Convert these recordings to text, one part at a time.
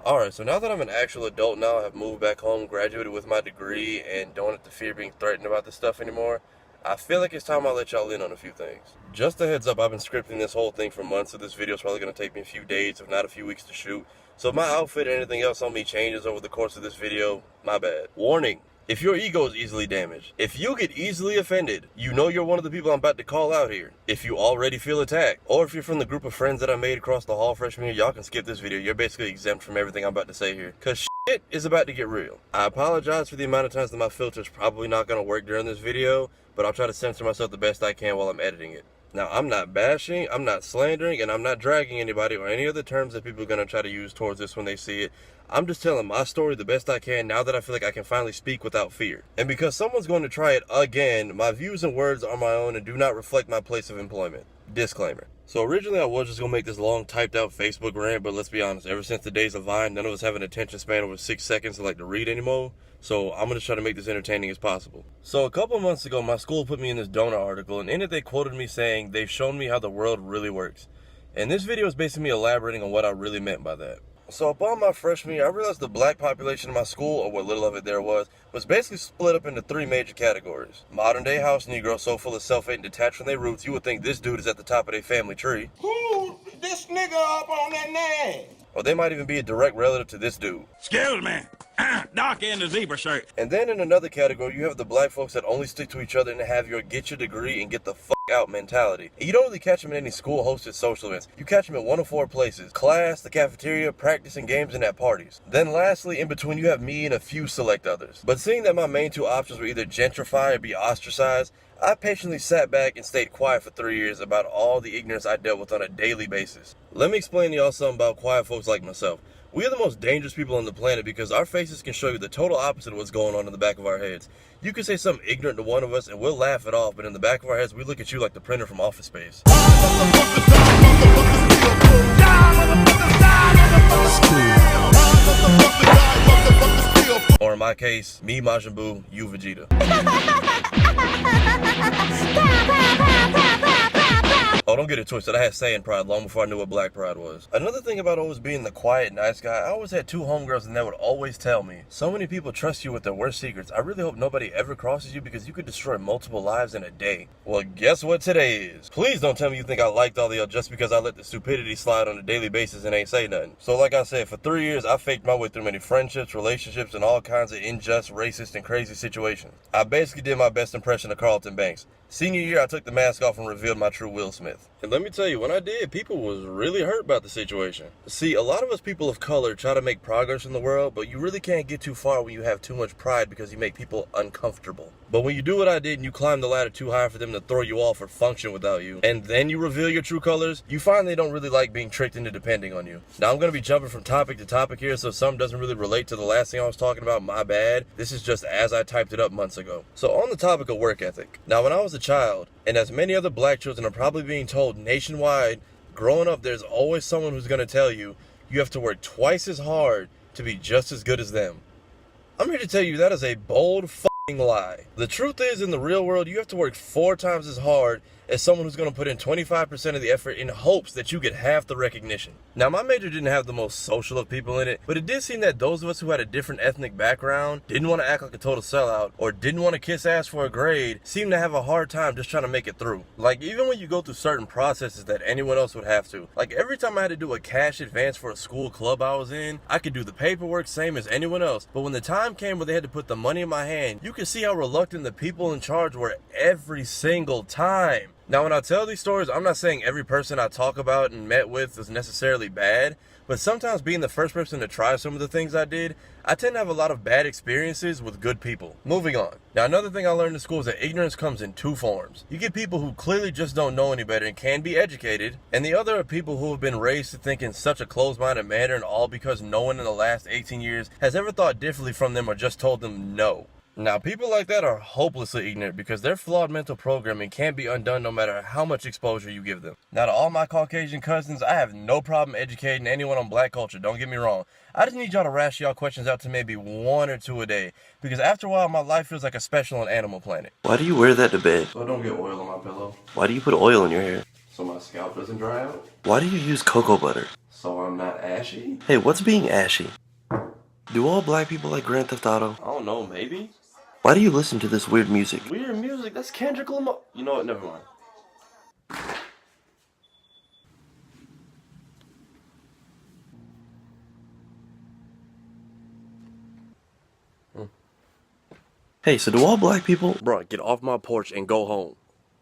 Alright, so now that I'm an actual adult now, I have moved back home, graduated with my degree, and don't have to fear being threatened about this stuff anymore, I feel like it's time I let y'all in on a few things. Just a heads up, I've been scripting this whole thing for months, so this video is probably going to take me a few days, if not a few weeks to shoot. So if my outfit or anything else on me changes over the course of this video, my bad. Warning. If your ego is easily damaged, if you get easily offended, you know you're one of the people I'm about to call out here. If you already feel attacked, or if you're from the group of friends that I made across the hall freshman year, y'all can skip this video. You're basically exempt from everything I'm about to say here. Cause shit is about to get real. I apologize for the amount of times that my filter's probably not gonna work during this video, but I'll try to censor myself the best I can while I'm editing it. Now, I'm not bashing, I'm not slandering, and I'm not dragging anybody or any other terms that people are going to try to use towards this when they see it. I'm just telling my story the best I can now that I feel like I can finally speak without fear. And because someone's going to try it again, my views and words are my own and do not reflect my place of employment. Disclaimer. So originally I was just going to make this long typed out Facebook rant, but let's be honest, ever since the days of Vine, none of us have an attention span over 6 seconds to like to read anymore. So I'm going to try to make this entertaining as possible. So a couple months ago, my school put me in this donor article, and in it they quoted me saying, "They've shown me how the world really works." And this video is basically me elaborating on what I really meant by that. So upon my freshman year, I realized the black population in my school, or what little of it there was basically split up into 3 major categories. Modern day house Negro, so full of self-hate and detached from their roots, you would think this dude is at the top of their family tree. Who this nigga up on that name? Or they might even be a direct relative to this dude. Excuse me. Doc in the zebra shirt. And then in another category, you have the black folks that only stick to each other and have your get your degree and get the fuck out mentality. And you don't really catch them in any school-hosted social events. You catch them in 1 of 4 places: class, the cafeteria, practicing games, and at parties. Then lastly, in between, you have me and a few select others. But seeing that my main 2 options were either gentrify or be ostracized, I patiently sat back and stayed quiet for 3 years about all the ignorance I dealt with on a daily basis. Let me explain to y'all something about quiet folks like myself. We are the most dangerous people on the planet because our faces can show you the total opposite of what's going on in the back of our heads. You can say something ignorant to one of us and we'll laugh it off, but in the back of our heads, we look at you like the printer from Office Space. Or in my case, me Majin Buu, you Vegeta. Oh, don't get it twisted. I had Saiyan pride long before I knew what black pride was. Another thing about always being the quiet, nice guy, I always had 2 homegirls and they would always tell me, "So many people trust you with their worst secrets. I really hope nobody ever crosses you because you could destroy multiple lives in a day." Well, guess what today is? Please don't tell me you think I liked all of y'all just because I let the stupidity slide on a daily basis and ain't say nothing. So like I said, for 3 years, I faked my way through many friendships, relationships, and all kinds of unjust, racist, and crazy situations. I basically did my best impression of Carlton Banks. Senior year, I took the mask off and revealed my true Will Smith. And let me tell you, when I did, people was really hurt about the situation. See, a lot of us people of color try to make progress in the world, but you really can't get too far when you have too much pride because you make people uncomfortable. But when you do what I did and you climb the ladder too high for them to throw you off or function without you, and then you reveal your true colors, you find they don't really like being tricked into depending on you. Now, I'm going to be jumping from topic to topic here, so if something doesn't really relate to the last thing I was talking about, my bad. This is just as I typed it up months ago. So on the topic of work ethic. Now, when I was a child, and as many other black children are probably being told nationwide, growing up, there's always someone who's going to tell you, you have to work twice as hard to be just as good as them. I'm here to tell you that is a bold lie. The truth is, in the real world, you have to work 4 times as hard as someone who's going to put in 25% of the effort in hopes that you get half the recognition. Now, my major didn't have the most social of people in it, but it did seem that those of us who had a different ethnic background, didn't want to act like a total sellout, or didn't want to kiss ass for a grade, seemed to have a hard time just trying to make it through. Like, even when you go through certain processes that anyone else would have to. Like, every time I had to do a cash advance for a school club I was in, I could do the paperwork same as anyone else, but when the time came where they had to put the money in my hand, you could see how reluctant the people in charge were every single time. Now, when I tell these stories, I'm not saying every person I talk about and met with is necessarily bad, but sometimes being the first person to try some of the things I did, I tend to have a lot of bad experiences with good people. Moving on. Now, another thing I learned in school is that ignorance comes in 2 forms. You get people who clearly just don't know any better and can be educated, and the other are people who have been raised to think in such a closed-minded manner, and all because no one in the last 18 years has ever thought differently from them or just told them no. Now, people like that are hopelessly ignorant because their flawed mental programming can't be undone no matter how much exposure you give them. Now, to all my Caucasian cousins, I have no problem educating anyone on black culture, don't get me wrong. I just need y'all to rash y'all questions out to maybe 1 or 2 a day, because after a while, my life feels like a special on Animal Planet. Why do you wear that to bed? So I don't get oil on my pillow. Why do you put oil in your hair? So my scalp doesn't dry out. Why do you use cocoa butter? So So I'm not ashy? Hey, what's being ashy? Do all black people like Grand Theft Auto? I don't know, maybe? Why do you listen to this weird music? Weird music? That's Kendrick Lamar. You know what? Never mind. Hey, so do all black people... Bruh, get off my porch and go home.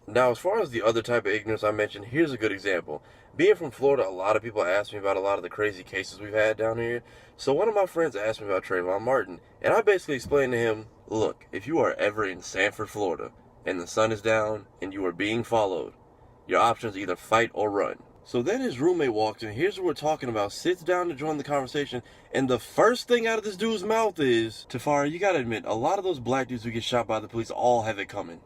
Now, as far as the other type of ignorance I mentioned, here's a good example. Being from Florida, a lot of people ask me about a lot of the crazy cases we've had down here. So one of my friends asked me about Trayvon Martin, and I basically explained to him, look, if you are ever in Sanford, Florida, and the sun is down, and you are being followed, your options are either fight or run. So then his roommate walks in, here's what we're talking about, sits down to join the conversation, and the first thing out of this dude's mouth is, Tafari, you gotta admit, a lot of those black dudes who get shot by the police all have it coming.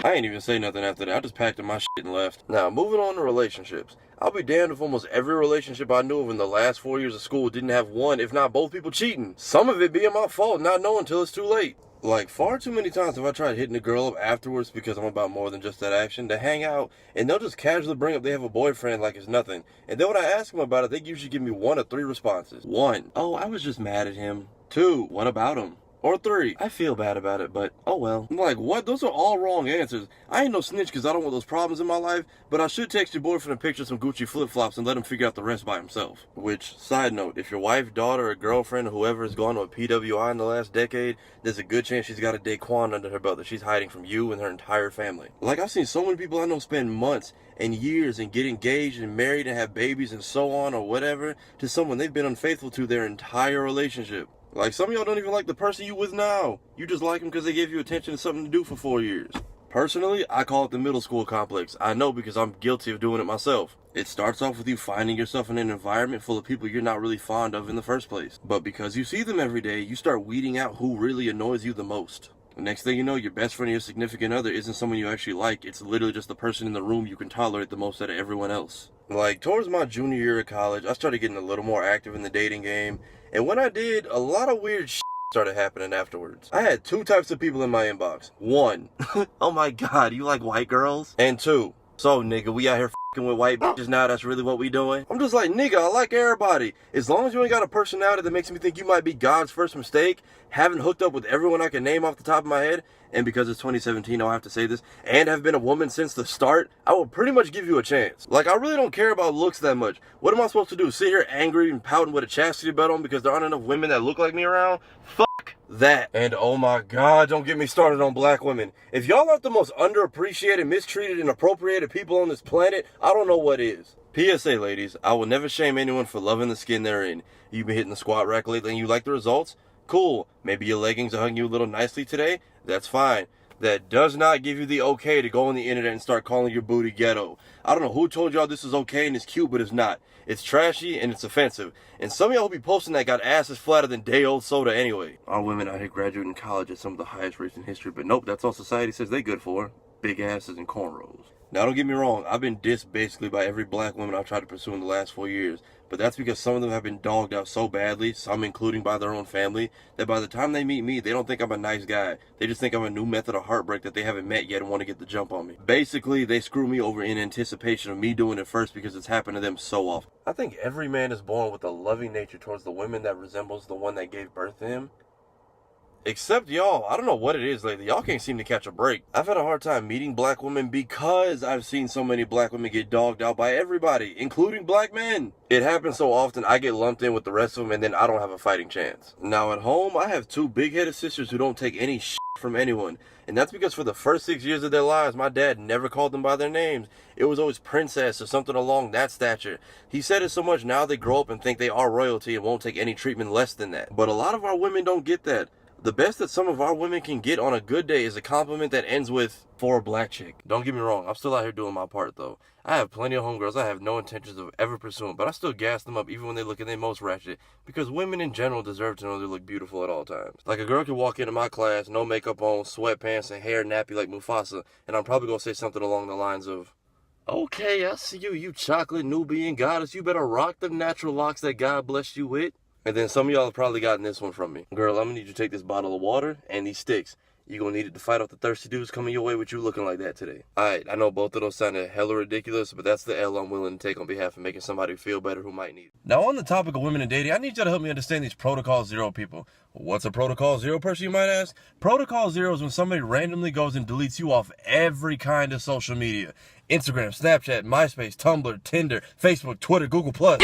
I ain't even say nothing after that. I just packed up my shit and left. Now, moving on to relationships. I'll be damned if almost every relationship I knew of in the last 4 years of school didn't have one, if not both people cheating. Some of it being my fault, not knowing until it's too late. Like, far too many times have I tried hitting a girl up afterwards because I'm about more than just that action, to hang out, and they'll just casually bring up they have a boyfriend like it's nothing. And then when I ask them about it, they usually give me 1 of 3 responses. 1, oh, I was just mad at him. 2, what about him? Or 3, I feel bad about it, but oh well. I'm like, what? Those are all wrong answers. I ain't no snitch because I don't want those problems in my life, but I should text your boyfriend a picture of some Gucci flip-flops and let him figure out the rest by himself. Which, side note, if your wife, daughter, or girlfriend, or whoever has gone to a PWI in the last decade, there's a good chance she's got a Daquan under her belt that she's hiding from you and her entire family. Like, I've seen so many people I know spend months and years and get engaged and married and have babies and so on or whatever to someone they've been unfaithful to their entire relationship. Like, some of y'all don't even like the person you with now. You just like them because they gave you attention and something to do for 4 years. Personally, I call it the middle school complex. I know because I'm guilty of doing it myself. It starts off with you finding yourself in an environment full of people you're not really fond of in the first place. But because you see them every day, you start weeding out who really annoys you the most. The next thing you know, your best friend or your significant other isn't someone you actually like. It's literally just the person in the room you can tolerate the most out of everyone else. Like, towards my junior year of college, I started getting a little more active in the dating game. And when I did, a lot of weird shit started happening afterwards. I had 2 types of people in my inbox. 1, oh my god, you like white girls? And 2, so nigga, we out here f***ing with white bitches now, that's really what we doing? I'm just like, nigga, I like everybody. As long as you ain't got a personality that makes me think you might be God's first mistake, haven't hooked up with everyone I can name off the top of my head, and because it's 2017, I'll have to say this, and have been a woman since the start, I will pretty much give you a chance. Like, I really don't care about looks that much. What am I supposed to do? Sit here angry and pouting with a chastity belt on because there aren't enough women that look like me around? Fuck that. And oh my god, don't get me started on black women. If y'all aren't the most underappreciated, mistreated, and appropriated people on this planet, I don't know what is. PSA, ladies, I will never shame anyone for loving the skin they're in. You've been hitting the squat rack lately and you like the results? Cool. Maybe your leggings are hugging you a little nicely today? That's fine. That does not give you the okay to go on the internet and start calling your booty ghetto. I don't know who told y'all this is okay and it's cute, but it's not. It's trashy and it's offensive. And some of y'all who be posting that got asses flatter than day-old soda anyway. Our women out here graduating college at some of the highest rates in history, but nope, that's all society says they good for. Big asses and cornrows. Now, don't get me wrong, I've been dissed basically by every black woman I've tried to pursue in the last 4 years. But that's because some of them have been dogged out so badly, some including by their own family, that by the time they meet me, they don't think I'm a nice guy. They just think I'm a new method of heartbreak that they haven't met yet and want to get the jump on me. Basically, they screw me over in anticipation of me doing it first because it's happened to them so often. I think every man is born with a loving nature towards the women that resembles the one that gave birth to him. Except y'all, I don't know what it is lately. Y'all can't seem to catch a break. I've had a hard time meeting black women because I've seen so many black women get dogged out by everybody, including black men. It happens so often I get lumped in with the rest of them and then I don't have a fighting chance. Now at home, I have 2 big-headed sisters who don't take any shit from anyone. And that's because for the first 6 years of their lives, my dad never called them by their names. It was always princess or something along that stature. He said it so much now they grow up and think they are royalty and won't take any treatment less than that. But a lot of our women don't get that. The best that some of our women can get on a good day is a compliment that ends with, for a black chick. Don't get me wrong, I'm still out here doing my part though. I have plenty of homegirls I have no intentions of ever pursuing, but I still gas them up even when they look at their most ratchet, because women in general deserve to know they look beautiful at all times. Like, a girl can walk into my class, no makeup on, sweatpants, and hair nappy like Mufasa, and I'm probably gonna say something along the lines of, okay, I see you, you chocolate Nubian goddess, you better rock them natural locks that God blessed you with. And then some of y'all have probably gotten this one from me. Girl, I'm gonna need you to take this bottle of water and these sticks. You gonna need it to fight off the thirsty dudes coming your way with you looking like that today. Alright, I know both of those sounded hella ridiculous, but that's the L I'm willing to take on behalf of making somebody feel better who might need it. Now on the topic of women and dating, I need y'all to help me understand these Protocol Zero people. What's a Protocol Zero person, you might ask? Protocol Zero is when somebody randomly goes and deletes you off every kind of social media. Instagram, Snapchat, MySpace, Tumblr, Tinder, Facebook, Twitter, Google+.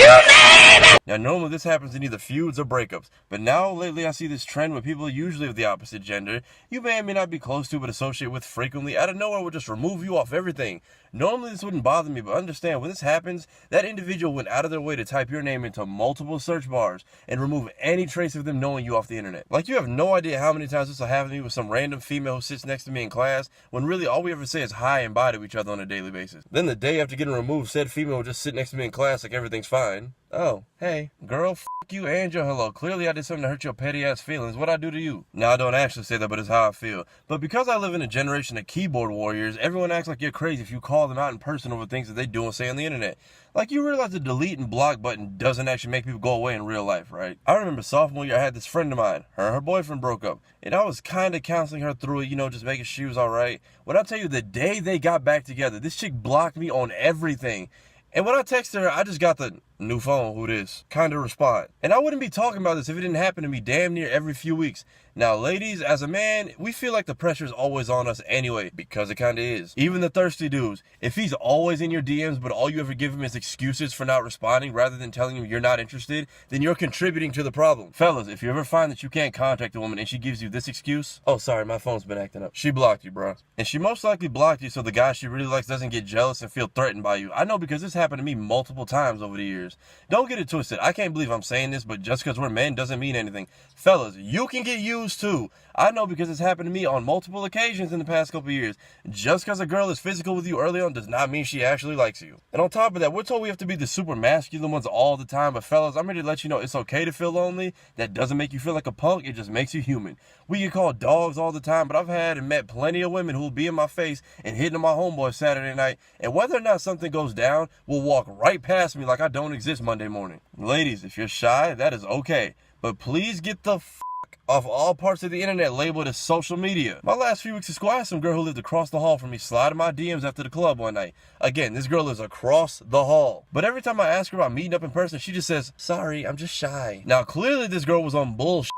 Now, normally this happens in either feuds or breakups, but now lately I see this trend where people usually of the opposite gender you may or may not be close to but associate with frequently out of nowhere will just remove you off everything. Normally this wouldn't bother me, but understand when this happens, that individual went out of their way to type your name into multiple search bars and remove any trace of them knowing you off the internet. Like you have no idea how many times this will happen to me with some random female who sits next to me in class when really all we ever say is hi and bye to each other on a daily basis. Then the day after getting removed, said female will just sit next to me in class like everything's fine. Oh, hey, girl, f you and your hello. Clearly I did something to hurt your petty ass feelings. What'd I do to you? Now I don't actually say that, but it's how I feel. But because I live in a generation of keyboard warriors, everyone acts like you're crazy if you call them out in person over things that they do and say on the internet. Like you realize the delete and block button doesn't actually make people go away in real life, right? I remember sophomore year I had this friend of mine. Her and her boyfriend broke up. And I was kind of counseling her through it, you know, just making sure she was alright. When I tell you the day they got back together, this chick blocked me on everything. And when I texted her, I just got the new phone, who this kind of response. And I wouldn't be talking about this if it didn't happen to me damn near every few weeks. Now, ladies, as a man, we feel like the pressure is always on us anyway, because it kind of is. Even the thirsty dudes, if he's always in your DMs, but all you ever give him is excuses for not responding rather than telling him you're not interested, then you're contributing to the problem. Fellas, if you ever find that you can't contact a woman and she gives you this excuse, oh, sorry, my phone's been acting up. She blocked you, bro. And she most likely blocked you so the guy she really likes doesn't get jealous and feel threatened by you. I know because this happened to me multiple times over the years. Don't get it twisted. I can't believe I'm saying this, but just because we're men doesn't mean anything. Fellas, you can get used too. I know because it's happened to me on multiple occasions in the past couple years. Just because a girl is physical with you early on does not mean she actually likes you. And on top of that, we're told we have to be the super masculine ones all the time, but fellas, I'm ready to let you know it's okay to feel lonely. That doesn't make you feel like a punk, it just makes you human. We get called dogs all the time, but I've had and met plenty of women who will be in my face and hitting on my homeboy Saturday night, and whether or not something goes down, will walk right past me like I don't exist Monday morning. Ladies, if you're shy, that is okay, but please get the off all parts of the internet labeled as social media. My last few weeks of school, I had some girl who lived across the hall from me slide in my DMs after the club one night. Again, this girl lives across the hall. But every time I ask her about meeting up in person, she just says, sorry, I'm just shy. Now, clearly this girl was on bullshit.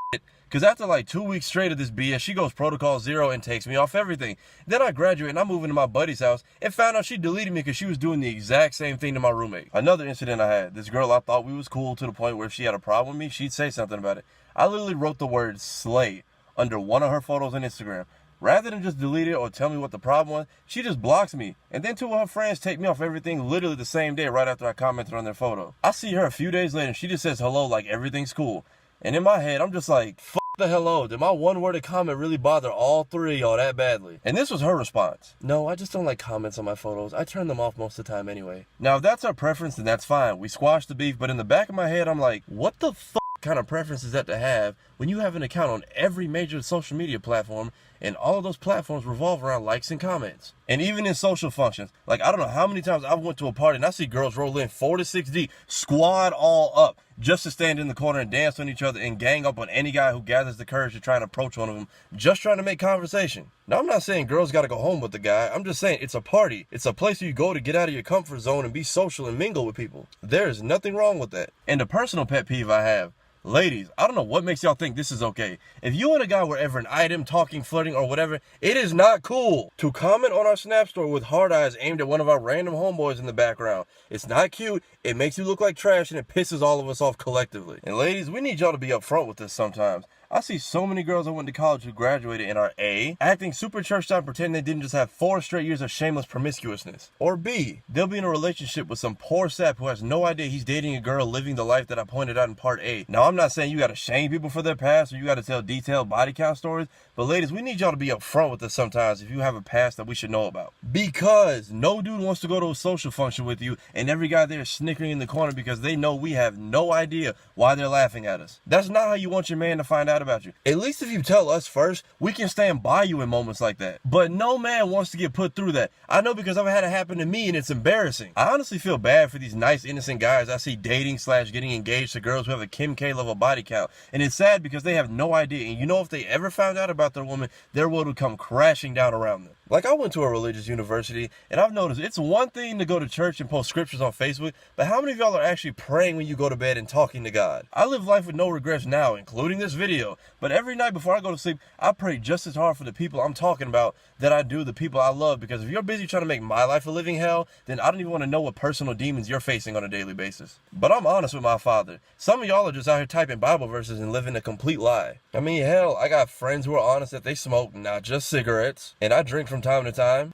Because after like 2 weeks straight of this BS, she goes Protocol Zero and takes me off everything. Then I graduate and I move into my buddy's house and found out she deleted me because she was doing the exact same thing to my roommate. Another incident I had, this girl I thought we was cool to the point where if she had a problem with me, she'd say something about it. I literally wrote the word slay under one of her photos on Instagram. Rather than just delete it or tell me what the problem was, she just blocks me. And then two of her friends take me off everything literally the same day right after I commented on their photo. I see her a few days later and she just says hello like everything's cool. And in my head, I'm just like, fuck the hello. Did my one-worded comment really bother all three of y'all that badly? And this was her response. No, I just don't like comments on my photos. I turn them off most of the time anyway. Now, if that's her preference, then that's fine. We squashed the beef, but in the back of my head, I'm like, what the fuck kind of preference is that to have when you have an account on every major social media platform and all of those platforms revolve around likes and comments? And even in social functions, like I don't know how many times I went to a party and I see girls roll in 4 to 6 deep, squad all up, just to stand in the corner and dance on each other and gang up on any guy who gathers the courage to try and approach one of them, just trying to make conversation. Now, I'm not saying girls gotta go home with the guy. I'm just saying it's a party. It's a place where you go to get out of your comfort zone and be social and mingle with people. There is nothing wrong with that. And a personal pet peeve I have, ladies, I don't know what makes y'all think this is okay. If you and a guy were ever an item, talking, flirting, or whatever, it is not cool to comment on our Snap story with hard eyes aimed at one of our random homeboys in the background. It's not cute, it makes you look like trash, and it pisses all of us off collectively. And ladies, we need y'all to be upfront with this sometimes. I see so many girls I went to college who graduated and are A, acting super churched out and pretending they didn't just have 4 straight years of shameless promiscuousness. Or B, they'll be in a relationship with some poor sap who has no idea he's dating a girl living the life that I pointed out in part A. Now, I'm not saying you gotta shame people for their past or you gotta tell detailed body count stories, but ladies, we need y'all to be upfront with us sometimes if you have a past that we should know about. Because no dude wants to go to a social function with you and every guy there is snickering in the corner because they know we have no idea why they're laughing at us. That's not how you want your man to find out about you. At least if you tell us first, we can stand by you in moments like that. But no man wants to get put through that. I know because I've had it happen to me and it's embarrassing. I honestly feel bad for these nice, innocent guys I see dating / getting engaged to girls who have a Kim K level body count. And it's sad because they have no idea. And you know, if they ever found out about their woman, their world would come crashing down around them. Like, I went to a religious university, and I've noticed it's one thing to go to church and post scriptures on Facebook, but how many of y'all are actually praying when you go to bed and talking to God? I live life with no regrets now, including this video, but every night before I go to sleep, I pray just as hard for the people I'm talking about that I do the people I love, because if you're busy trying to make my life a living hell, then I don't even want to know what personal demons you're facing on a daily basis. But I'm honest with my father. Some of y'all are just out here typing Bible verses and living a complete lie. I mean, hell, I got friends who are honest that they smoke not just cigarettes, and I drink from time to time.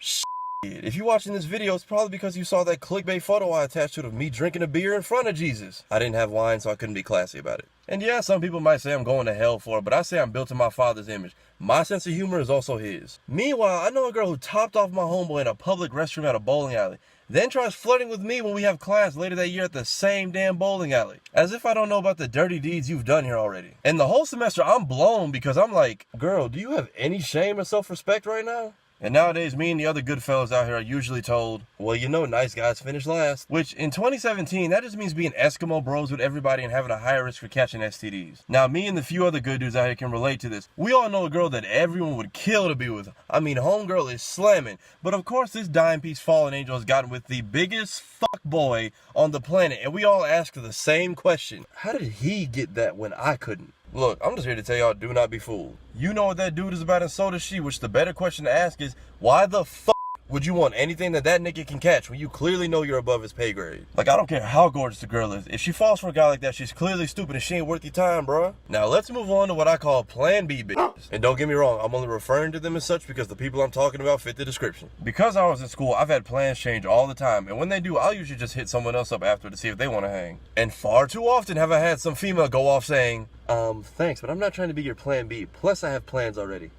If you're watching this video, it's probably because you saw that clickbait photo I attached to it of me drinking a beer in front of Jesus. I didn't have wine, so I couldn't be classy about it. And yeah, some people might say I'm going to hell for it, but I say I'm built in my father's image. My sense of humor is also his. Meanwhile, I know a girl who topped off my homeboy in a public restroom at a bowling alley, then tries flirting with me when we have class later that year at the same damn bowling alley. As if I don't know about the dirty deeds you've done here already. And the whole semester I'm blown because I'm like, girl, do you have any shame or self-respect right now? And nowadays, me and the other good fellas out here are usually told, well, you know, nice guys finish last. Which, in 2017, that just means being Eskimo bros with everybody and having a higher risk for catching STDs. Now, me and the few other good dudes out here can relate to this. We all know a girl that everyone would kill to be with. I mean, homegirl is slamming. But of course, this dime piece fallen angel has gotten with the biggest fuck boy on the planet. And we all ask the same question. How did he get that when I couldn't? Look, I'm just here to tell y'all, do not be fooled. You know what that dude is about and so does she, which the better question to ask is, why the fuck would you want anything that nigga can catch when you clearly know you're above his pay grade? Like, I don't care how gorgeous the girl is. If she falls for a guy like that, she's clearly stupid and she ain't worth your time, bro. Now, let's move on to what I call Plan B bitches. And don't get me wrong, I'm only referring to them as such because the people I'm talking about fit the description. Because I was in school, I've had plans change all the time. And when they do, I'll usually just hit someone else up after to see if they want to hang. And far too often have I had some female go off saying, thanks, but I'm not trying to be your Plan B. Plus, I have plans already.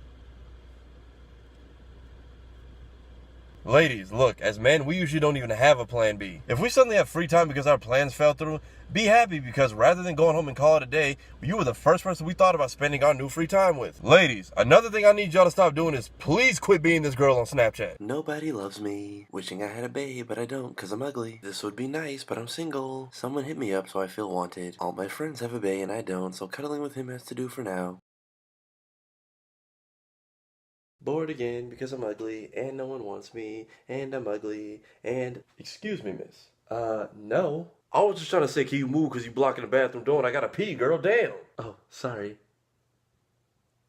Ladies, look, as men, we usually don't even have a plan B. If we suddenly have free time because our plans fell through, be happy because rather than going home and call it a day, you were the first person we thought about spending our new free time with. Ladies, another thing I need y'all to stop doing is please quit being this girl on Snapchat. Nobody loves me. Wishing I had a babe, but I don't because I'm ugly. This would be nice, but I'm single. Someone hit me up so I feel wanted. All my friends have a bae and I don't, so cuddling with him has to do for now. Bored again because I'm ugly and no one wants me and I'm ugly and... Excuse me, miss. No. I was just trying to say, can you move because you blocking the bathroom door and I gotta pee, girl, damn. Oh, sorry.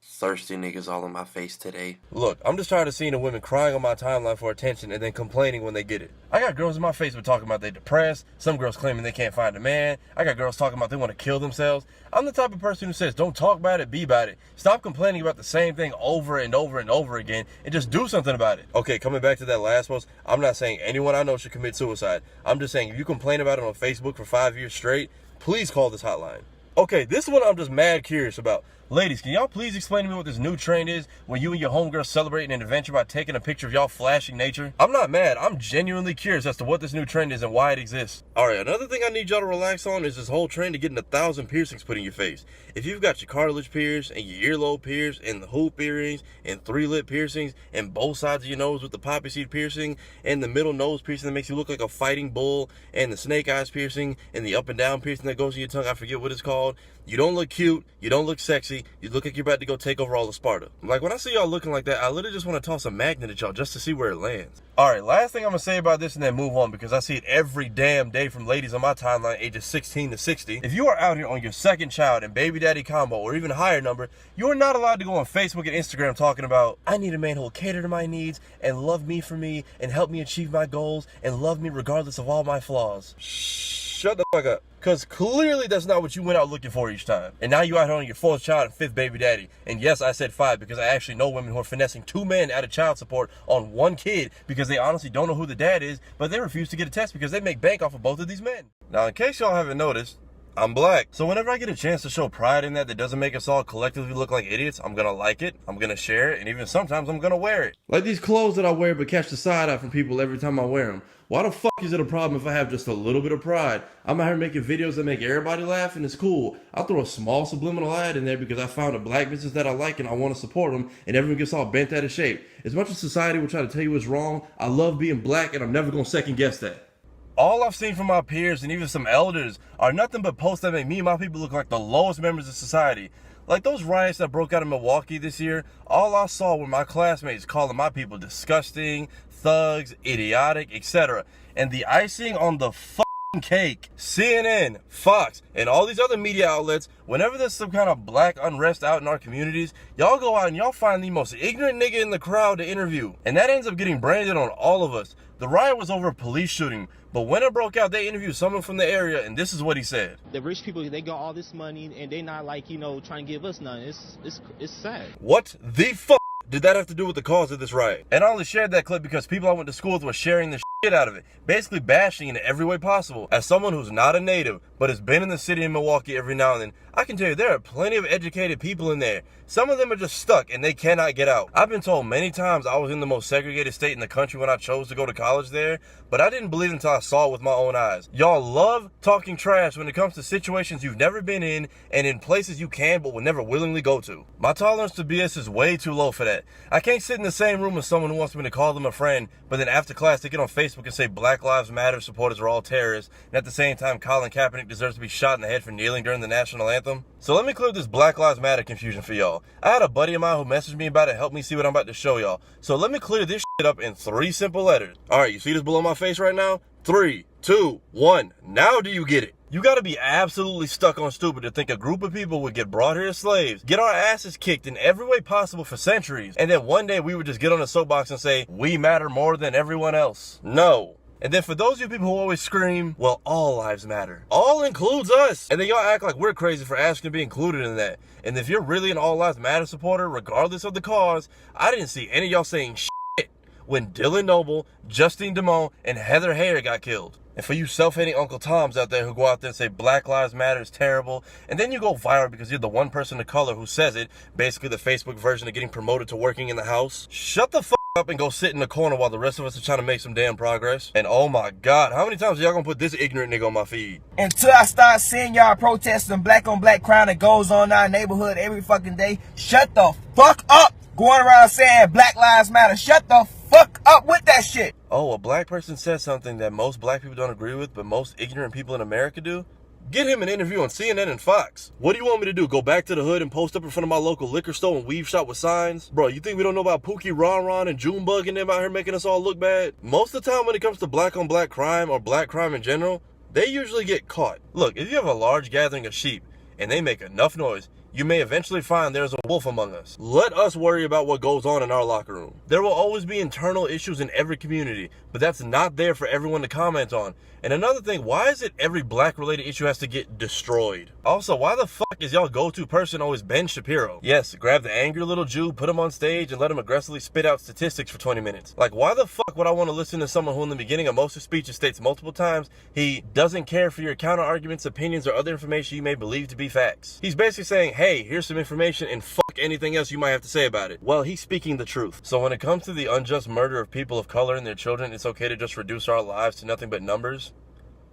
Thirsty niggas all in my face today. Look, I'm just tired of seeing the women crying on my timeline for attention and then complaining when they get it. I got girls in my Facebook talking about they're depressed. Some girls claiming they can't find a man. I got girls talking about they want to kill themselves. I'm the type of person who says, don't talk about it, be about it. Stop complaining about the same thing over and over and over again and just do something about it. Okay, coming back to that last post, I'm not saying anyone I know should commit suicide. I'm just saying if you complain about it on Facebook for 5 years straight, please call this hotline. Okay, this one I'm just mad curious about. Ladies, can y'all please explain to me what this new trend is when you and your homegirl celebrating an adventure by taking a picture of y'all flashing nature? I'm not mad. I'm genuinely curious as to what this new trend is and why it exists. Alright, another thing I need y'all to relax on is this whole trend of getting 1,000 piercings put in your face. If you've got your cartilage pierced and your earlobe pierced and the hoop earrings and 3-lip piercings and both sides of your nose with the poppy seed piercing and the middle nose piercing that makes you look like a fighting bull and the snake eyes piercing and the up and down piercing that goes in your tongue, I forget what it's called. You don't look cute, you don't look sexy, you look like you're about to go take over all of Sparta. Like, when I see y'all looking like that, I literally just want to toss a magnet at y'all just to see where it lands. Alright, last thing I'm going to say about this and then move on because I see it every damn day from ladies on my timeline ages 16 to 60. If you are out here on your second child and baby daddy combo or even higher number, you are not allowed to go on Facebook and Instagram talking about, I need a man who will cater to my needs and love me for me and help me achieve my goals and love me regardless of all my flaws. Shut the fuck up. Because clearly that's not what you went out looking for each time. And now you out here on your 4th child and 5th baby daddy. And yes, I said 5 because I actually know women who are finessing 2 men out of child support on 1 kid because they honestly don't know who the dad is, but they refuse to get a test because they make bank off of both of these men. Now, in case y'all haven't noticed, I'm black. So whenever I get a chance to show pride in that doesn't make us all collectively look like idiots, I'm gonna like it, I'm gonna share it, and even sometimes I'm gonna wear it. Like these clothes that I wear but catch the side eye from people every time I wear them. Why the fuck is it a problem if I have just a little bit of pride? I'm out here making videos that make everybody laugh and it's cool. I'll throw a small subliminal ad in there because I found a black business that I like and I want to support them, and everyone gets all bent out of shape. As much as society will try to tell you it's wrong, I love being black and I'm never gonna second guess that. All I've seen from my peers and even some elders are nothing but posts that make me and my people look like the lowest members of society. Like those riots that broke out in Milwaukee this year, all I saw were my classmates calling my people disgusting, thugs, idiotic, etc. And the icing on the fucking cake, CNN, Fox, and all these other media outlets, whenever there's some kind of black unrest out in our communities, y'all go out and y'all find the most ignorant nigga in the crowd to interview. And that ends up getting branded on all of us. The riot was over a police shooting, but when it broke out, they interviewed someone from the area, and this is what he said. The rich people, they got all this money, and they not like, trying to give us none. It's sad. What the fuck did that have to do with the cause of this riot? And I only shared that clip because people I went to school with were sharing the shit out of it, basically bashing in every way possible. As someone who's not a native, but has been in the city of Milwaukee every now and then, I can tell you there are plenty of educated people in there. Some of them are just stuck and they cannot get out. I've been told many times I was in the most segregated state in the country when I chose to go to college there, but I didn't believe it until I saw it with my own eyes. Y'all love talking trash when it comes to situations you've never been in and in places you can but will never willingly go to. My tolerance to BS is way too low for that. I can't sit in the same room with someone who wants me to call them a friend, but then after class they get on Facebook and say Black Lives Matter supporters are all terrorists, and at the same time Colin Kaepernick deserves to be shot in the head for kneeling during the national anthem. So let me clear this Black Lives Matter confusion for y'all. I had a buddy of mine who messaged me about it, helped me see what I'm about to show y'all. So let me clear this shit up in 3 simple letters. Alright, you see this below my face right now? 3, 2, 1. Now do you get it? You gotta be absolutely stuck on stupid to think a group of people would get brought here as slaves, get our asses kicked in every way possible for centuries, and then one day we would just get on a soapbox and say, we matter more than everyone else. No. And then for those of you people who always scream, well, all lives matter. All includes us. And then y'all act like we're crazy for asking to be included in that. And if you're really an all lives matter supporter, regardless of the cause, I didn't see any of y'all saying shit when Dylan Noble, Justine Damone, and Heather Heyer got killed. And for you self-hating Uncle Toms out there who go out there and say Black Lives Matter is terrible, and then you go viral because you're the one person of color who says it, basically the Facebook version of getting promoted to working in the house, shut the fuck up and go sit in the corner while the rest of us are trying to make some damn progress. And oh my God, how many times are y'all gonna put this ignorant nigga on my feed? Until I start seeing y'all protesting black on black crime that goes on in our neighborhood every fucking day, shut the fuck up. Going around saying Black Lives Matter, shut the fuck up with that shit. Oh, a black person said something that most black people don't agree with, but most ignorant people in America do? Get him an interview on CNN and Fox. What do you want me to do? Go back to the hood and post up in front of my local liquor store and weave shop with signs? Bro, you think we don't know about Pookie Ron Ron and Junebug and them out here making us all look bad? Most of the time when it comes to black on black crime or black crime in general, they usually get caught. Look, if you have a large gathering of sheep and they make enough noise, you may eventually find there's a wolf among us. Let us worry about what goes on in our locker room. There will always be internal issues in every community, but that's not there for everyone to comment on. And another thing, why is it every black related issue has to get destroyed? Also, why the fuck is y'all go-to person always Ben Shapiro? Yes, grab the angry little Jew, put him on stage, and let him aggressively spit out statistics for 20 minutes. Like, why the fuck would I want to listen to someone who in the beginning of most of his speeches states multiple times he doesn't care for your counter arguments, opinions, or other information you may believe to be facts? He's basically saying, hey, here's some information and fuck anything else you might have to say about it. Well, he's speaking the truth. So when it comes to the unjust murder of people of color and their children, it's okay to just reduce our lives to nothing but numbers?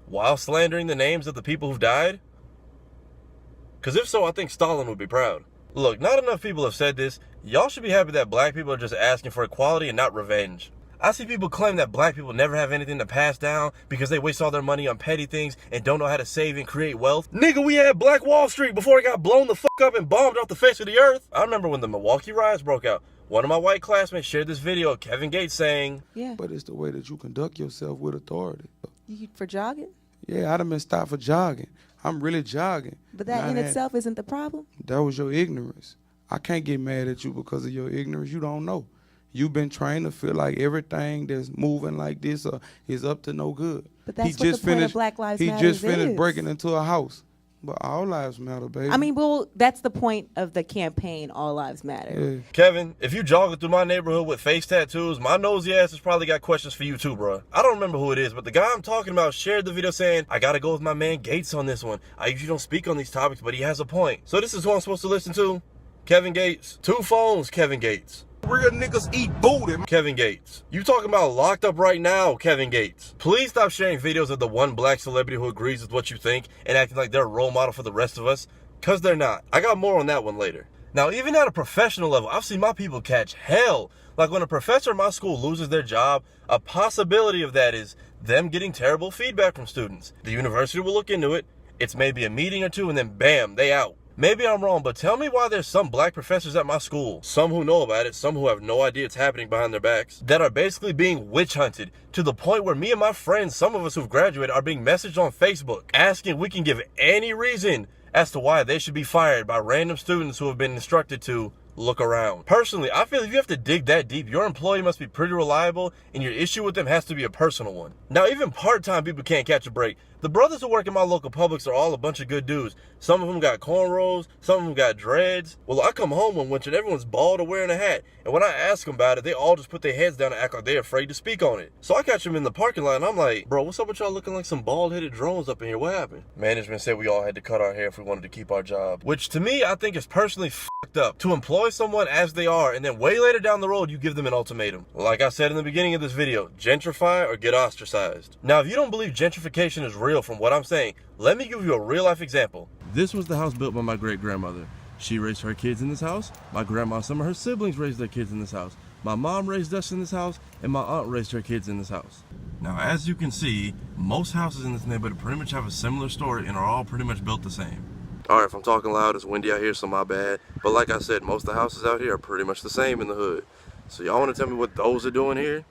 While slandering the names of the people who've died? Because if so, I think Stalin would be proud. Look, not enough people have said this. Y'all should be happy that black people are just asking for equality and not revenge. I see people claim that black people never have anything to pass down because they waste all their money on petty things and don't know how to save and create wealth. Nigga, we had Black Wall Street before it got blown the fuck up and bombed off the face of the earth. I remember when the Milwaukee riots broke out. One of my white classmates shared this video of Kevin Gates saying, yeah, but it's the way that you conduct yourself with authority. For jogging? Yeah, I'd have been stopped for jogging. I'm really jogging. But that in itself isn't the problem? That was your ignorance. I can't get mad at you because of your ignorance. You don't know. You've been trained to feel like everything that's moving like this is up to no good. But that's what the point of Black Lives Matter is. He just finished breaking into a house. But all lives matter, baby. I mean, well, that's the point of the campaign, All Lives Matter. Yeah. Kevin, if you jogging through my neighborhood with face tattoos, my nosy ass has probably got questions for you too, bro. I don't remember who it is, but the guy I'm talking about shared the video saying, I gotta go with my man Gates on this one. I usually don't speak on these topics, but he has a point. So this is who I'm supposed to listen to? Kevin Gates. 2 phones, Kevin Gates. Real niggas eat booty. Kevin Gates. You talking about locked up right now, Kevin Gates. Please stop sharing videos of the one black celebrity who agrees with what you think and acting like they're a role model for the rest of us, because they're not. I got more on that one later. Now, even at a professional level, I've seen my people catch hell. Like when a professor in my school loses their job, a possibility of that is them getting terrible feedback from students. The university will look into it. It's maybe a meeting or two and then bam, they out. Maybe I'm wrong, but tell me why there's some black professors at my school, some who know about it, some who have no idea it's happening behind their backs, that are basically being witch hunted to the point where me and my friends, some of us who've graduated, are being messaged on Facebook asking if we can give any reason as to why they should be fired by random students who have been instructed to look around. Personally, I feel if you have to dig that deep, your employee must be pretty reliable and your issue with them has to be a personal one. Now, even part-time people can't catch a break. The brothers who work in my local Publix are all a bunch of good dudes. Some of them got cornrows, some of them got dreads. Well, I come home one winter and everyone's bald or wearing a hat. And when I ask them about it, they all just put their heads down and act like they're afraid to speak on it. So I catch them in the parking lot and I'm like, bro, what's up with y'all looking like some bald-headed drones up in here? What happened? Management said we all had to cut our hair if we wanted to keep our job. Which to me, I think is personally fucked up. To employ someone as they are and then way later down the road, you give them an ultimatum. Like I said in the beginning of this video, gentrify or get ostracized. Now, if you don't believe gentrification is real from what I'm saying, let me give you a real life example. This was the house built by my great-grandmother. She raised her kids in this house. My grandma and some of her siblings raised their kids in this house. My mom raised us in this house, and my aunt raised her kids in this house. Now, as you can see, most houses in this neighborhood pretty much have a similar story and are all pretty much built the same. Alright, if I'm talking loud, it's windy out here, so my bad. But like I said, most of the houses out here are pretty much the same in the hood. So y'all want to tell me what those are doing here?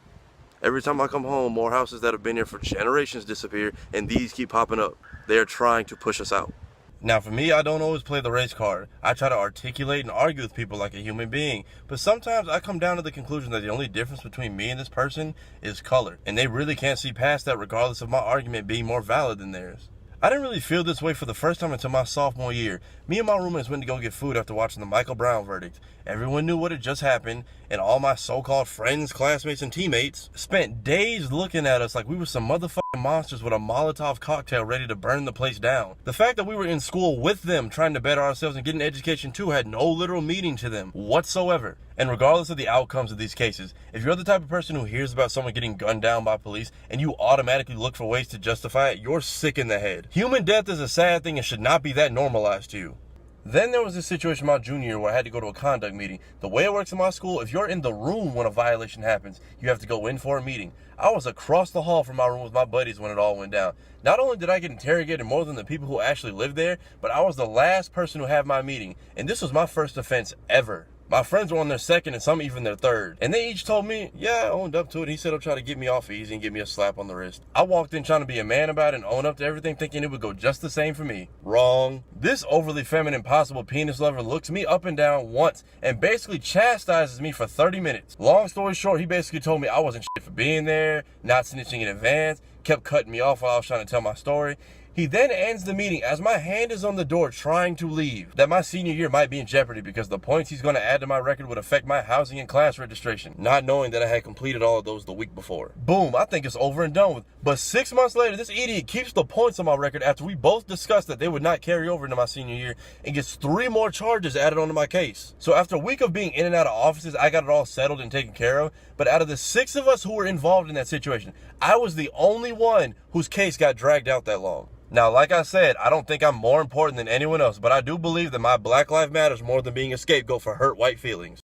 Every time I come home, more houses that have been here for generations disappear, and these keep popping up. They are trying to push us out. Now, for me, I don't always play the race card. I try to articulate and argue with people like a human being, but sometimes I come down to the conclusion that the only difference between me and this person is color, and they really can't see past that regardless of my argument being more valid than theirs. I didn't really feel this way for the first time until my sophomore year. Me and my roommates went to go get food after watching the Michael Brown verdict. Everyone knew what had just happened, and all my so-called friends, classmates, and teammates spent days looking at us like we were some motherfucking monsters with a Molotov cocktail ready to burn the place down. The fact that we were in school with them trying to better ourselves and get an education too had no literal meaning to them whatsoever. And regardless of the outcomes of these cases, if you're the type of person who hears about someone getting gunned down by police and you automatically look for ways to justify it, you're sick in the head. Human death is a sad thing and should not be that normalized to you. Then there was this situation my junior year where I had to go to a conduct meeting. The way it works in my school, if you're in the room when a violation happens, you have to go in for a meeting. I was across the hall from my room with my buddies when it all went down. Not only did I get interrogated more than the people who actually lived there, but I was the last person who had my meeting. And this was my first offense ever. My friends were on their second and some even their third. And they each told me, yeah, I owned up to it. He said he'll try to get me off easy and give me a slap on the wrist. I walked in trying to be a man about it and own up to everything, thinking it would go just the same for me. Wrong. This overly feminine possible penis lover looks me up and down once and basically chastises me for 30 minutes. Long story short, he basically told me I wasn't shit for being there, not snitching in advance, kept cutting me off while I was trying to tell my story. He then ends the meeting as my hand is on the door trying to leave, that my senior year might be in jeopardy because the points he's going to add to my record would affect my housing and class registration, not knowing that I had completed all of those the week before. Boom, I think it's over and done with. But 6 months later, this idiot keeps the points on my record after we both discussed that they would not carry over into my senior year and gets 3 more charges added onto my case. So after a week of being in and out of offices, I got it all settled and taken care of. But out of the 6 of us who were involved in that situation, I was the only one whose case got dragged out that long. Now, like I said, I don't think I'm more important than anyone else, but I do believe that my Black life matters more than being a scapegoat for hurt white feelings.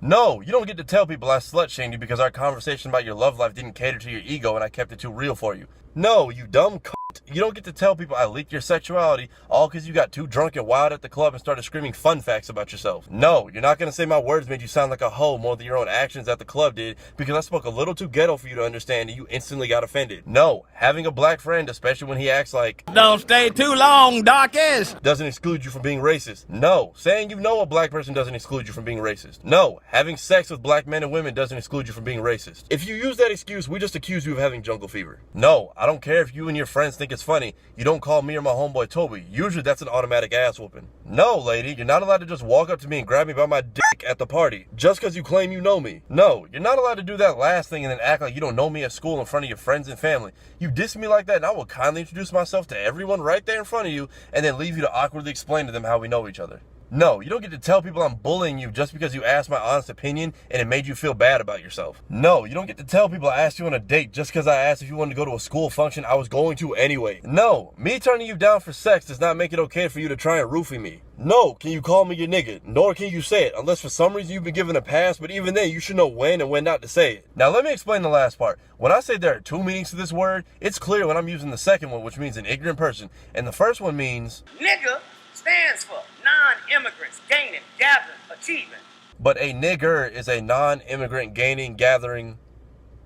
No, you don't get to tell people I slut-shamed you because our conversation about your love life didn't cater to your ego and I kept it too real for you. No, you dumb cunt. You don't get to tell people I leaked your sexuality all because you got too drunk and wild at the club and started screaming fun facts about yourself. No, you're not going to say my words made you sound like a hoe more than your own actions at the club did because I spoke a little too ghetto for you to understand and you instantly got offended. No, having a black friend, especially when he acts like Don't stay too long, Docus, doesn't exclude you from being racist. No, saying you know a black person doesn't exclude you from being racist. No, having sex with black men and women doesn't exclude you from being racist. If you use that excuse, we just accuse you of having jungle fever. No, I don't care if you and your friends think it's funny, you don't call me or my homeboy Toby. Usually that's an automatic ass whooping. No, lady, you're not allowed to just walk up to me and grab me by my dick at the party just because you claim you know me. No, you're not allowed to do that last thing and then act like you don't know me at school in front of your friends and family. You diss me like that and I will kindly introduce myself to everyone right there in front of you and then leave you to awkwardly explain to them how we know each other. No, you don't get to tell people I'm bullying you just because you asked my honest opinion and it made you feel bad about yourself. No, you don't get to tell people I asked you on a date just because I asked if you wanted to go to a school function I was going to anyway. No, me turning you down for sex does not make it okay for you to try and roofie me. No, can you call me your nigga? Nor can you say it, unless for some reason you've been given a pass, but even then you should know when and when not to say it. Now let me explain the last part. When I say there are two meanings to this word, it's clear when I'm using the second one, which means an ignorant person. And the first one means nigga stands for non-immigrants gaining, gathering, achieving. But a nigger is a non-immigrant gaining, gathering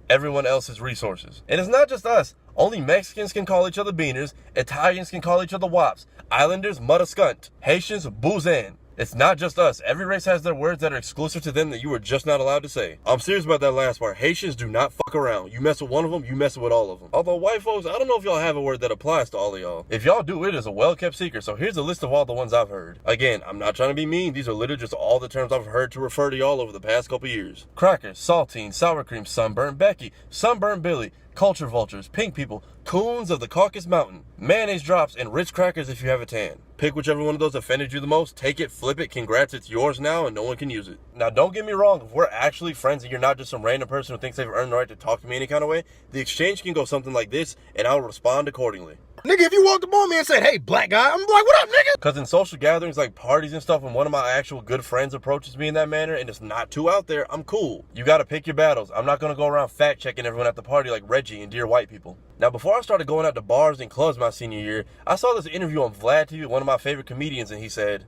everyone else's resources. And it's not just us. Only Mexicans can call each other beaners, Italians can call each other wops, Islanders mudascunt, Haitians boozan. It's not just us. Every race has their words that are exclusive to them that you are just not allowed to say. I'm serious about that last part. Haitians do not fuck around. You mess with one of them, you mess with all of them. Although white folks, I don't know if y'all have a word that applies to all of y'all. If y'all do, it is a well-kept secret. So here's a list of all the ones I've heard. Again, I'm not trying to be mean. These are literally just all the terms I've heard to refer to y'all over the past couple years. Crackers, saltine, sour cream, sunburnt Becky, sunburnt Billy, culture vultures, pink people, coons of the Caucasus Mountain, mayonnaise drops, and Ritz crackers if you have a tan. Pick whichever one of those offended you the most, take it, flip it, congrats, it's yours now, and no one can use it. Now, don't get me wrong, if we're actually friends and you're not just some random person who thinks they've earned the right to talk to me any kind of way, the exchange can go something like this, and I'll respond accordingly. Nigga, if you walked up on me and said, hey, black guy, I'm like, what up, nigga? Because in social gatherings like parties and stuff, when one of my actual good friends approaches me in that manner and it's not too out there, I'm cool. You gotta pick your battles. I'm not gonna go around fact checking everyone at the party like Reggie and Dear White People. Now, before I started going out to bars and clubs my senior year, I saw this interview on Vlad TV with one of my favorite comedians, and he said,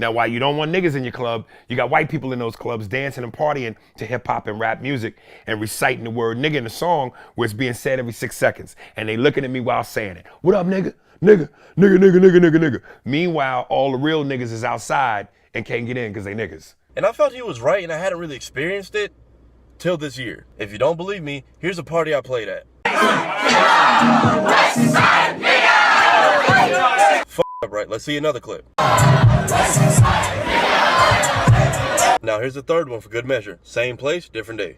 now, while you don't want niggas in your club, you got white people in those clubs dancing and partying to hip hop and rap music and reciting the word nigga in the song where it's being said every 6 seconds. And they looking at me while saying it. What up, nigga? Nigga, nigga, nigga, nigga, nigga, nigga. Meanwhile, all the real niggas is outside and can't get in because they niggas. And I felt he was right, and I hadn't really experienced it till this year. If you don't believe me, here's a party I played at. F up, right? Let's see another clip. Now here's the third one for good measure. Same place, different day.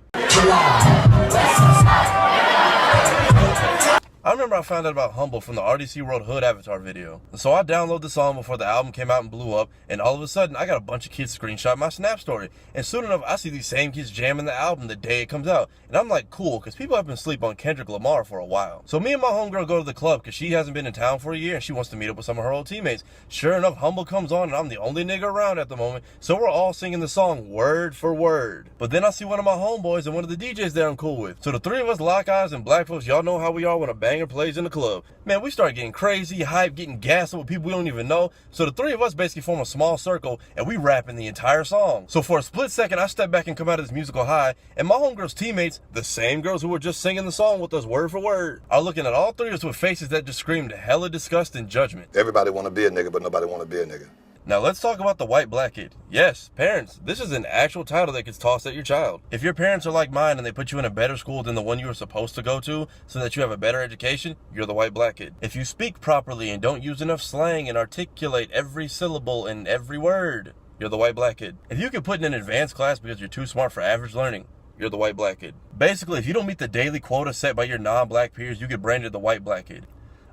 I remember I found out about Humble from the RDC World Hood Avatar video. So I downloaded the song before the album came out and blew up, and all of a sudden I got a bunch of kids screenshot my Snap story. And soon enough I see these same kids jamming the album the day it comes out. And I'm like, cool, because people have been asleep on Kendrick Lamar for a while. So me and my homegirl go to the club because she hasn't been in town for a year and she wants to meet up with some of her old teammates. Sure enough, Humble comes on and I'm the only nigga around at the moment. So we're all singing the song word for word. But then I see one of my homeboys and one of the DJs there I'm cool with. So the three of us lock eyes, and black folks, y'all know how we are when a banger plays in the club. Man, we start getting crazy, hype, getting gassed up with people we don't even know. So the three of us basically form a small circle and we rapping the entire song. So for a split second, I step back and come out of this musical high, and my homegirl's teammates, the same girls who were just singing the song with us word for word, are looking at all three of us with faces that just screamed hella disgust and judgment. Everybody want to be a nigga, but nobody want to be a nigga. Now let's talk about the white black kid. Yes, parents, this is an actual title that gets tossed at your child. If your parents are like mine and they put you in a better school than the one you were supposed to go to so that you have a better education, you're the white black kid. If you speak properly and don't use enough slang and articulate every syllable and every word, you're the white black kid. If you get put in an advanced class because you're too smart for average learning, you're the white black kid. Basically, if you don't meet the daily quota set by your non-black peers, you get branded the white black kid.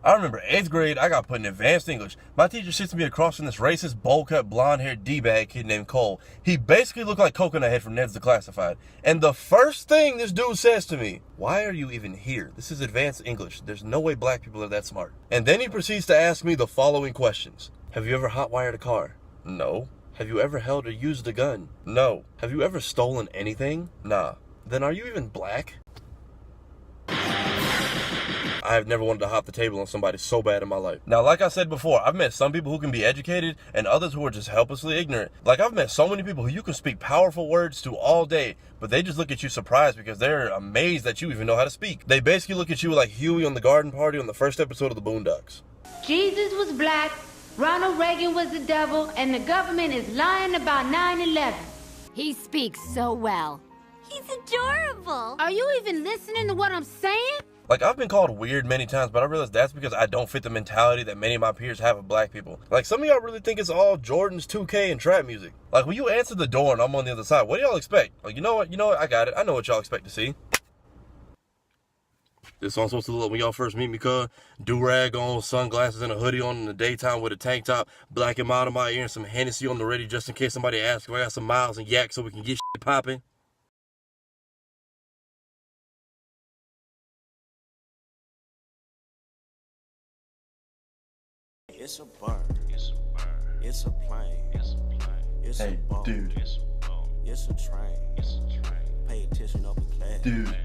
I remember 8th grade, I got put in advanced English. My teacher sits me across from this racist, bowl-cut, blonde-haired D-bag kid named Cole. He basically looked like Coconut Head from Ned's Declassified. And the first thing this dude says to me, why are you even here? This is advanced English. There's no way black people are that smart. And then he proceeds to ask me the following questions. Have you ever hot-wired a car? No. Have you ever held or used a gun? No. Have you ever stolen anything? Nah. Then are you even black? I have never wanted to hop the table on somebody so bad in my life. Now, like I said before, I've met some people who can be educated and others who are just helplessly ignorant. Like, I've met so many people who you can speak powerful words to all day, but they just look at you surprised because they're amazed that you even know how to speak. They basically look at you like Huey on the Garden Party on the first episode of the Boondocks. Jesus was black, Ronald Reagan was the devil, and the government is lying about 9/11. He speaks so well. He's adorable. Are you even listening to what I'm saying? Like, I've been called weird many times, but I realize that's because I don't fit the mentality that many of my peers have of black people. Like, some of y'all really think it's all Jordan's 2K and trap music. Like, when you answer the door and I'm on the other side, what do y'all expect? Like, you know what, I got it. I know what y'all expect to see. This song's supposed to look when y'all first meet me, cuz. Do-rag on, sunglasses and a hoodie on in the daytime with a tank top, black and mild in my ear and some Hennessy on the ready just in case somebody asks if I got some miles and yak so we can get shit popping. It's a bird. It's a bird. It's a plane. It's a plane. It's a boat. Dude. It's a boat. It's a train. It's a train. Pay attention up in class. Dude.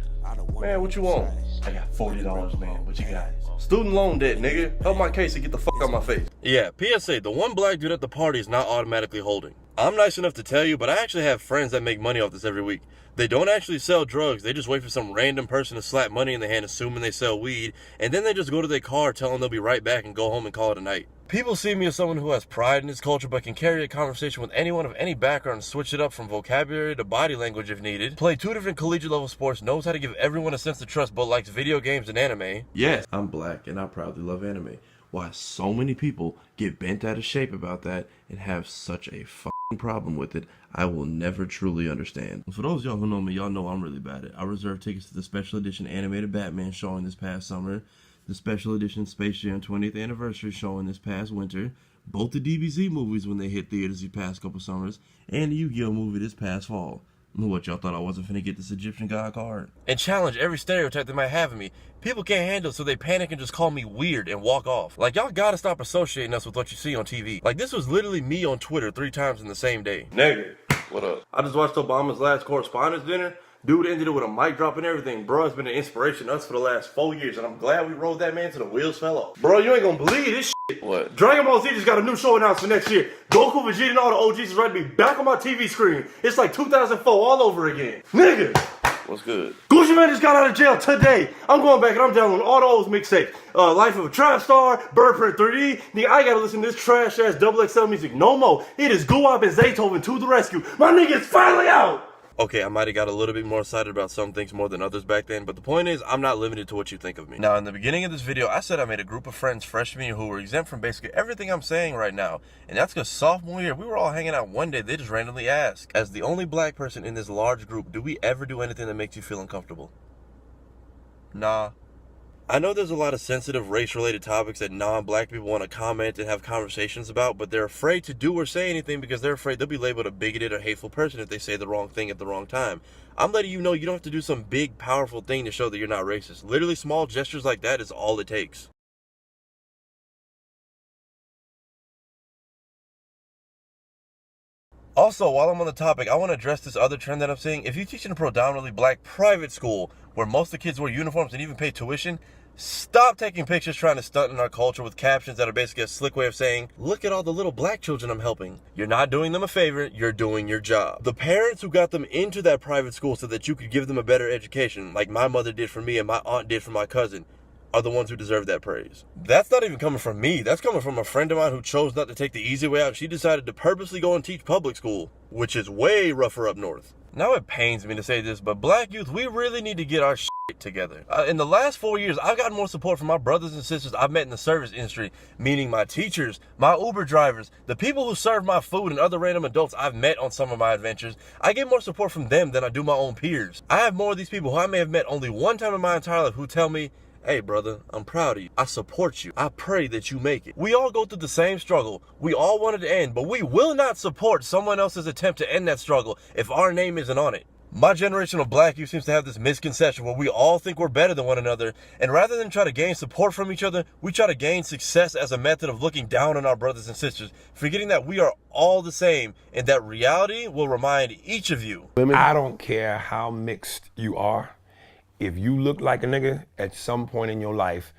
Man, what you want? I got $40, man. What you got? Student loan debt, nigga. Help my case and get the fuck out my face. Yeah, PSA, the one black dude at the party is not automatically holding. I'm nice enough to tell you, but I actually have friends that make money off this every week. They don't actually sell drugs. They just wait for some random person to slap money in their hand assuming they sell weed, and then they just go to their car telling they'll be right back and go home and call it a night. People see me as someone who has pride in his culture but can carry a conversation with anyone of any background and switch it up from vocabulary to body language if needed, play 2 different collegiate level sports, knows how to give everyone a sense of trust but likes video games and anime. Yes, I'm black and I proudly love anime. Why so many people get bent out of shape about that and have such a problem with it, I will never truly understand. For those of y'all who know me, y'all know I'm really bad at it. I reserved tickets to the special edition animated Batman showing this past summer, the special edition Space Jam 20th anniversary showing this past winter, both the DBZ movies when they hit theaters these past couple summers, and the Yu-Gi-Oh movie this past fall. What, y'all thought I wasn't finna get this Egyptian god card? And challenge every stereotype they might have of me. People can't handle it, so they panic and just call me weird and walk off. Like, y'all gotta stop associating us with what you see on TV. Like, this was literally me on Twitter 3 times in the same day. Negative. What up? I just watched Obama's last correspondence dinner. Dude ended it with a mic drop and everything. Bro, it's been an inspiration to us for the last 4 years, and I'm glad we rode that man till the wheels fell off. Bro, you ain't gonna believe this shit. What? Dragon Ball Z just got a new show announced for next year. Goku, Vegeta, and all the OGs is ready to be back on my TV screen. It's like 2004 all over again. Nigga! What's good? Gucci Mane just got out of jail today. I'm going back and I'm downloading all the old mixtapes. Life of a Trap Star, Birdprint 3D. Nigga, I gotta listen to this trash ass XXL music no more. It is Guwap and Zaytoven to the rescue. My nigga's finally out! Okay, I might have got a little bit more excited about some things more than others back then, but the point is, I'm not limited to what you think of me. Now, in the beginning of this video, I said I made a group of friends freshman year who were exempt from basically everything I'm saying right now, and that's because sophomore year, we were all hanging out one day, they just randomly asked, as the only black person in this large group, do we ever do anything that makes you feel uncomfortable? Nah. I know there's a lot of sensitive race-related topics that non-black people want to comment and have conversations about, but they're afraid to do or say anything because they're afraid they'll be labeled a bigoted or hateful person if they say the wrong thing at the wrong time. I'm letting you know you don't have to do some big, powerful thing to show that you're not racist. Literally, small gestures like that is all it takes. Also, while I'm on the topic, I want to address this other trend that I'm seeing. If you teach in a predominantly black private school where most of the kids wear uniforms and even pay tuition, stop taking pictures trying to stunt in our culture with captions that are basically a slick way of saying, look at all the little black children I'm helping. You're not doing them a favor, you're doing your job. The parents who got them into that private school so that you could give them a better education, like my mother did for me and my aunt did for my cousin, are the ones who deserve that praise. That's not even coming from me. That's coming from a friend of mine who chose not to take the easy way out. She decided to purposely go and teach public school, which is way rougher up north. Now it pains me to say this, but black youth, we really need to get our shit together. In the last 4 years, I've gotten more support from my brothers and sisters I've met in the service industry, meaning my teachers, my Uber drivers, the people who serve my food, and other random adults I've met on some of my adventures. I get more support from them than I do my own peers. I have more of these people who I may have met only one time in my entire life who tell me, hey brother, I'm proud of you. I support you. I pray that you make it. We all go through the same struggle. We all want it to end, but we will not support someone else's attempt to end that struggle if our name isn't on it. My generation of black youth seems to have this misconception where we all think we're better than one another, and rather than try to gain support from each other, we try to gain success as a method of looking down on our brothers and sisters, forgetting that we are all the same and that reality will remind each of you. I don't care how mixed you are. If you look like a nigga at some point in your life,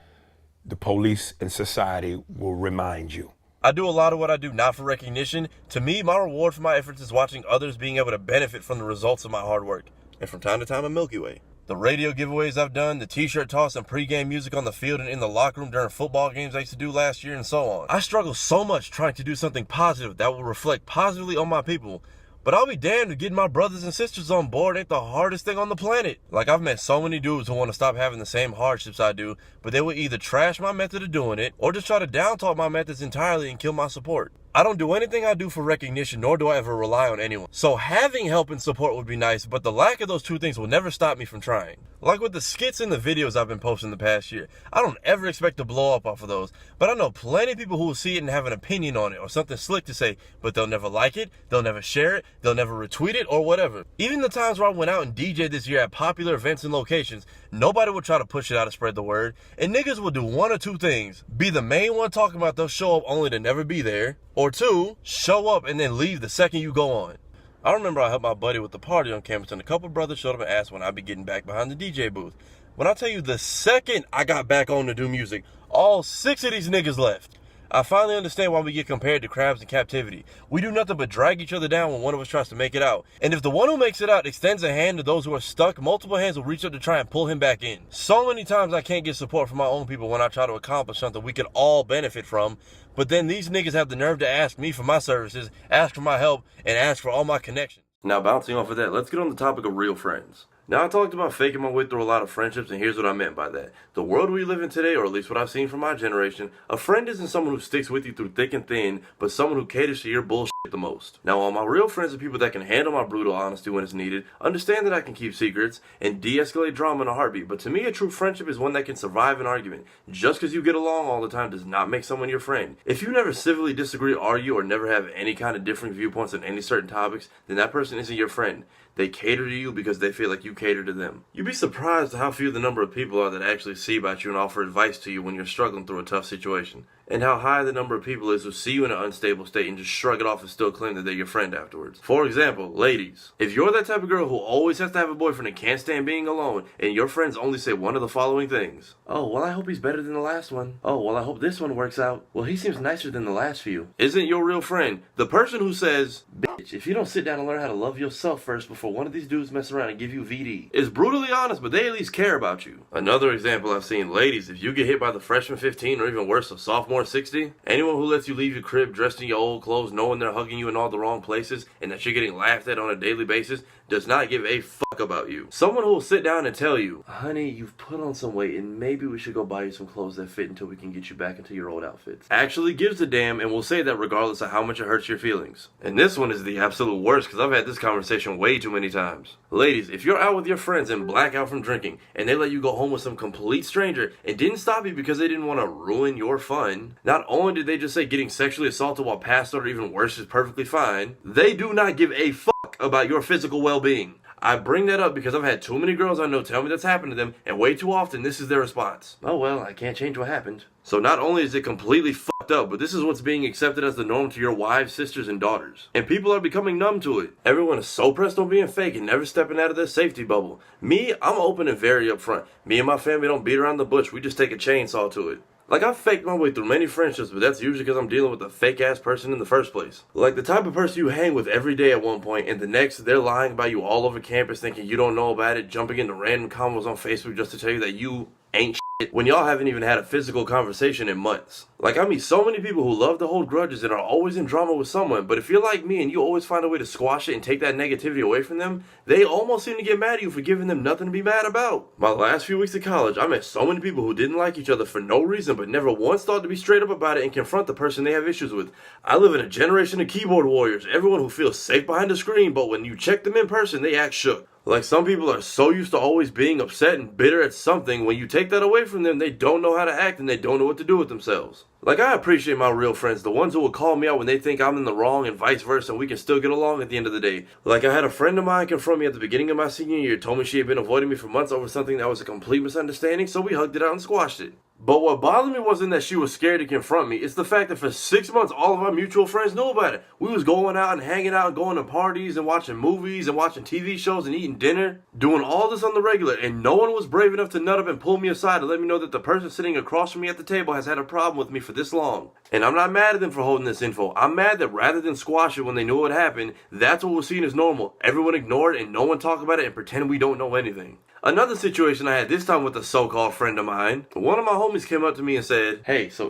the police and society will remind you. I do a lot of what I do not for recognition. To me, my reward for my efforts is watching others being able to benefit from the results of my hard work. And from time to time, a Milky Way. The radio giveaways I've done, the t-shirt toss and pregame music on the field and in the locker room during football games I used to do last year and so on. I struggle so much trying to do something positive that will reflect positively on my people, But I'll be damned if getting my brothers and sisters on board ain't the hardest thing on the planet. Like, I've met so many dudes who want to stop having the same hardships I do, but they will either trash my method of doing it, or just try to down-talk my methods entirely and kill my support. I don't do anything I do for recognition, nor do I ever rely on anyone. So having help and support would be nice, but the lack of those two things will never stop me from trying. Like with the skits and the videos I've been posting the past year, I don't ever expect to blow up off of those, but I know plenty of people who will see it and have an opinion on it, or something slick to say, but they'll never like it, they'll never share it, they'll never retweet it, or whatever. Even the times where I went out and DJed this year at popular events and locations, nobody would try to push it out to spread the word, and niggas will do one or two things. Be the main one talking about they'll show up only to never be there, or two, show up and then leave the second you go on. I remember I helped my buddy with the party on campus, and a couple brothers showed up and asked when I'd be getting back behind the DJ booth. When I tell you the second I got back on to do music, all 6 of these niggas left. I finally understand why we get compared to crabs in captivity. We do nothing but drag each other down when one of us tries to make it out. And if the one who makes it out extends a hand to those who are stuck, multiple hands will reach up to try and pull him back in. So many times I can't get support from my own people when I try to accomplish something we could all benefit from, but then these niggas have the nerve to ask me for my services, ask for my help, and ask for all my connections. Now, bouncing off of that, let's get on the topic of real friends. Now, I talked about faking my way through a lot of friendships, and here's what I meant by that. The world we live in today, or at least what I've seen from my generation, a friend isn't someone who sticks with you through thick and thin, but someone who caters to your bullshit the most. Now, all my real friends are people that can handle my brutal honesty when it's needed, understand that I can keep secrets, and de-escalate drama in a heartbeat. But to me, a true friendship is one that can survive an argument. Just because you get along all the time does not make someone your friend. If you never civilly disagree, argue, or never have any kind of differing viewpoints on any certain topics, then that person isn't your friend. They cater to you because they feel like you cater to them. You'd be surprised how few the number of people are that actually see about you and offer advice to you when you're struggling through a tough situation. And how high the number of people is who see you in an unstable state and just shrug it off and still claim that they're your friend afterwards. For example, ladies, if you're that type of girl who always has to have a boyfriend and can't stand being alone, and your friends only say one of the following things. Oh, well, I hope he's better than the last one. Oh, well, I hope this one works out. Well, he seems nicer than the last few. Isn't your real friend the person who says, bitch, if you don't sit down and learn how to love yourself first before one of these dudes mess around and give you VD, is brutally honest, but they at least care about you. Another example I've seen, ladies, if you get hit by the freshman 15 or even worse, a sophomore 60, anyone who lets you leave your crib dressed in your old clothes knowing they're hugging you in all the wrong places and that you're getting laughed at on a daily basis does not give a fuck about you. Someone who will sit down and tell you, honey, you've put on some weight and maybe we should go buy you some clothes that fit until we can get you back into your old outfits. Actually gives a damn and will say that regardless of how much it hurts your feelings. And this one is the absolute worst because I've had this conversation way too many times. Ladies, if you're out with your friends and black out from drinking and they let you go home with some complete stranger and didn't stop you because they didn't want to ruin your fun, not only did they just say getting sexually assaulted while passed out or even worse is perfectly fine, they do not give a fuck about your physical well-being. I bring that up because I've had too many girls I know tell me that's happened to them, and way too often this is their response. Oh well, I can't change what happened. So not only is it completely fucked up, but this is what's being accepted as the norm to your wives, sisters, and daughters. And people are becoming numb to it. Everyone is so pressed on being fake and never stepping out of their safety bubble. Me, I'm open and very upfront. Me and my family don't beat around the bush, we just take a chainsaw to it. Like, I've faked my way through many friendships, but that's usually because I'm dealing with a fake-ass person in the first place. Like, the type of person you hang with every day at one point, and the next, they're lying about you all over campus thinking you don't know about it, jumping into random combos on Facebook just to tell you that you ain't shit, when y'all haven't even had a physical conversation in months. Like, I meet so many people who love to hold grudges and are always in drama with someone, but if you're like me and you always find a way to squash it and take that negativity away from them, they almost seem to get mad at you for giving them nothing to be mad about. My last few weeks of college, I met so many people who didn't like each other for no reason, but never once thought to be straight up about it and confront the person they have issues with. I live in a generation of keyboard warriors, everyone who feels safe behind the screen, but when you check them in person, they act shook. Like, some people are so used to always being upset and bitter at something, when you take that away from them, they don't know how to act and they don't know what to do with themselves. Like, I appreciate my real friends, the ones who will call me out when they think I'm in the wrong and vice versa, and we can still get along at the end of the day. Like, I had a friend of mine confront me at the beginning of my senior year, told me she had been avoiding me for months over something that was a complete misunderstanding, so we hugged it out and squashed it. But what bothered me wasn't that she was scared to confront me. It's the fact that for 6 months, all of our mutual friends knew about it. We was going out and hanging out and going to parties and watching movies and watching TV shows and eating dinner. Doing all this on the regular, and no one was brave enough to nut up and pull me aside to let me know that the person sitting across from me at the table has had a problem with me for this long. And I'm not mad at them for holding this info. I'm mad that rather than squash it when they knew what happened, that's what was seen as normal. Everyone ignored and no one talked about it and pretend we don't know anything. Another situation I had this time with a so-called friend of mine. One of my homies came up to me and said, hey, so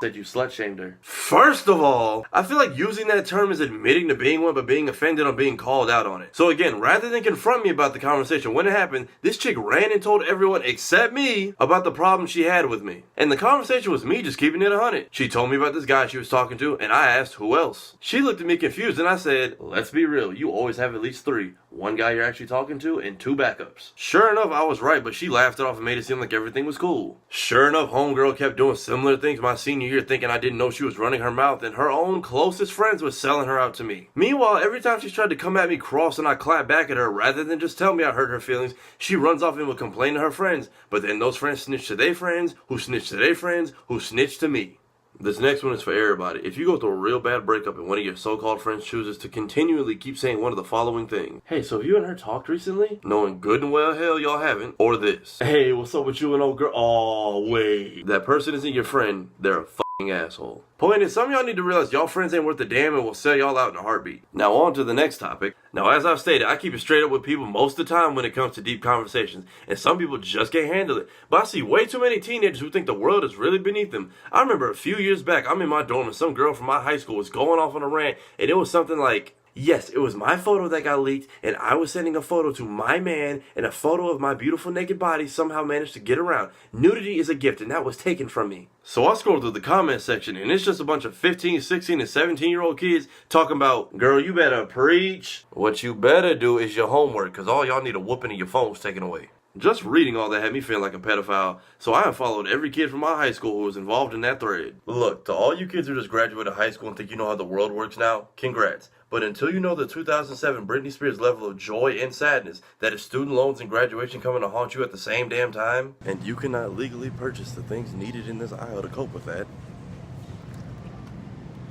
said you slut-shamed her. First of all, I feel like using that term is admitting to being one but being offended on being called out on it. So again, rather than confront me about the conversation when it happened, this chick ran and told everyone except me about the problem she had with me. And the conversation was me just keeping it 100. She told me about this guy she was talking to, and I asked who else. She looked at me confused and I said, let's be real, you always have at least 3. 1 guy you're actually talking to and 2 backups. Sure enough, I was right, but she laughed it off and made it seem like everything was cool. Sure enough, homegirl kept doing similar things my senior year, thinking I didn't know she was running her mouth, and her own closest friends was selling her out to me. Meanwhile, every time she tried to come at me cross and I clapped back at her, rather than just tell me I hurt her feelings, she runs off and would complain to her friends, but then those friends snitch to their friends, who snitch to their friends, who snitch to me. This next one is for everybody. If you go through a real bad breakup and one of your so-called friends chooses to continually keep saying one of the following things. Hey, so have you and her talked recently? Knowing good and well hell y'all haven't. Or this. Hey, what's up with you and old girl? Oh, wait. That person isn't your friend. They're a fucking asshole. Point is, some of y'all need to realize y'all friends ain't worth a damn and will sell y'all out in a heartbeat. Now on to the next topic. Now as I've stated, I keep it straight up with people most of the time when it comes to deep conversations, and some people just can't handle it. But I see way too many teenagers who think the world is really beneath them. I remember a few years back, I'm in my dorm and some girl from my high school was going off on a rant, and it was something like, yes, it was my photo that got leaked, and I was sending a photo to my man, and a photo of my beautiful naked body somehow managed to get around. Nudity is a gift, and that was taken from me. So I scrolled through the comment section, and it's just a bunch of 15, 16, and 17-year-old kids talking about, girl, you better preach. What you better do is your homework, because all y'all need a whooping and your phone's taken away. Just reading all that had me feeling like a pedophile, so I have followed every kid from my high school who was involved in that thread. Look, to all you kids who just graduated high school and think you know how the world works now, congrats. But until you know the 2007 Britney Spears level of joy and sadness, that is student loans and graduation coming to haunt you at the same damn time, and you cannot legally purchase the things needed in this aisle to cope with that,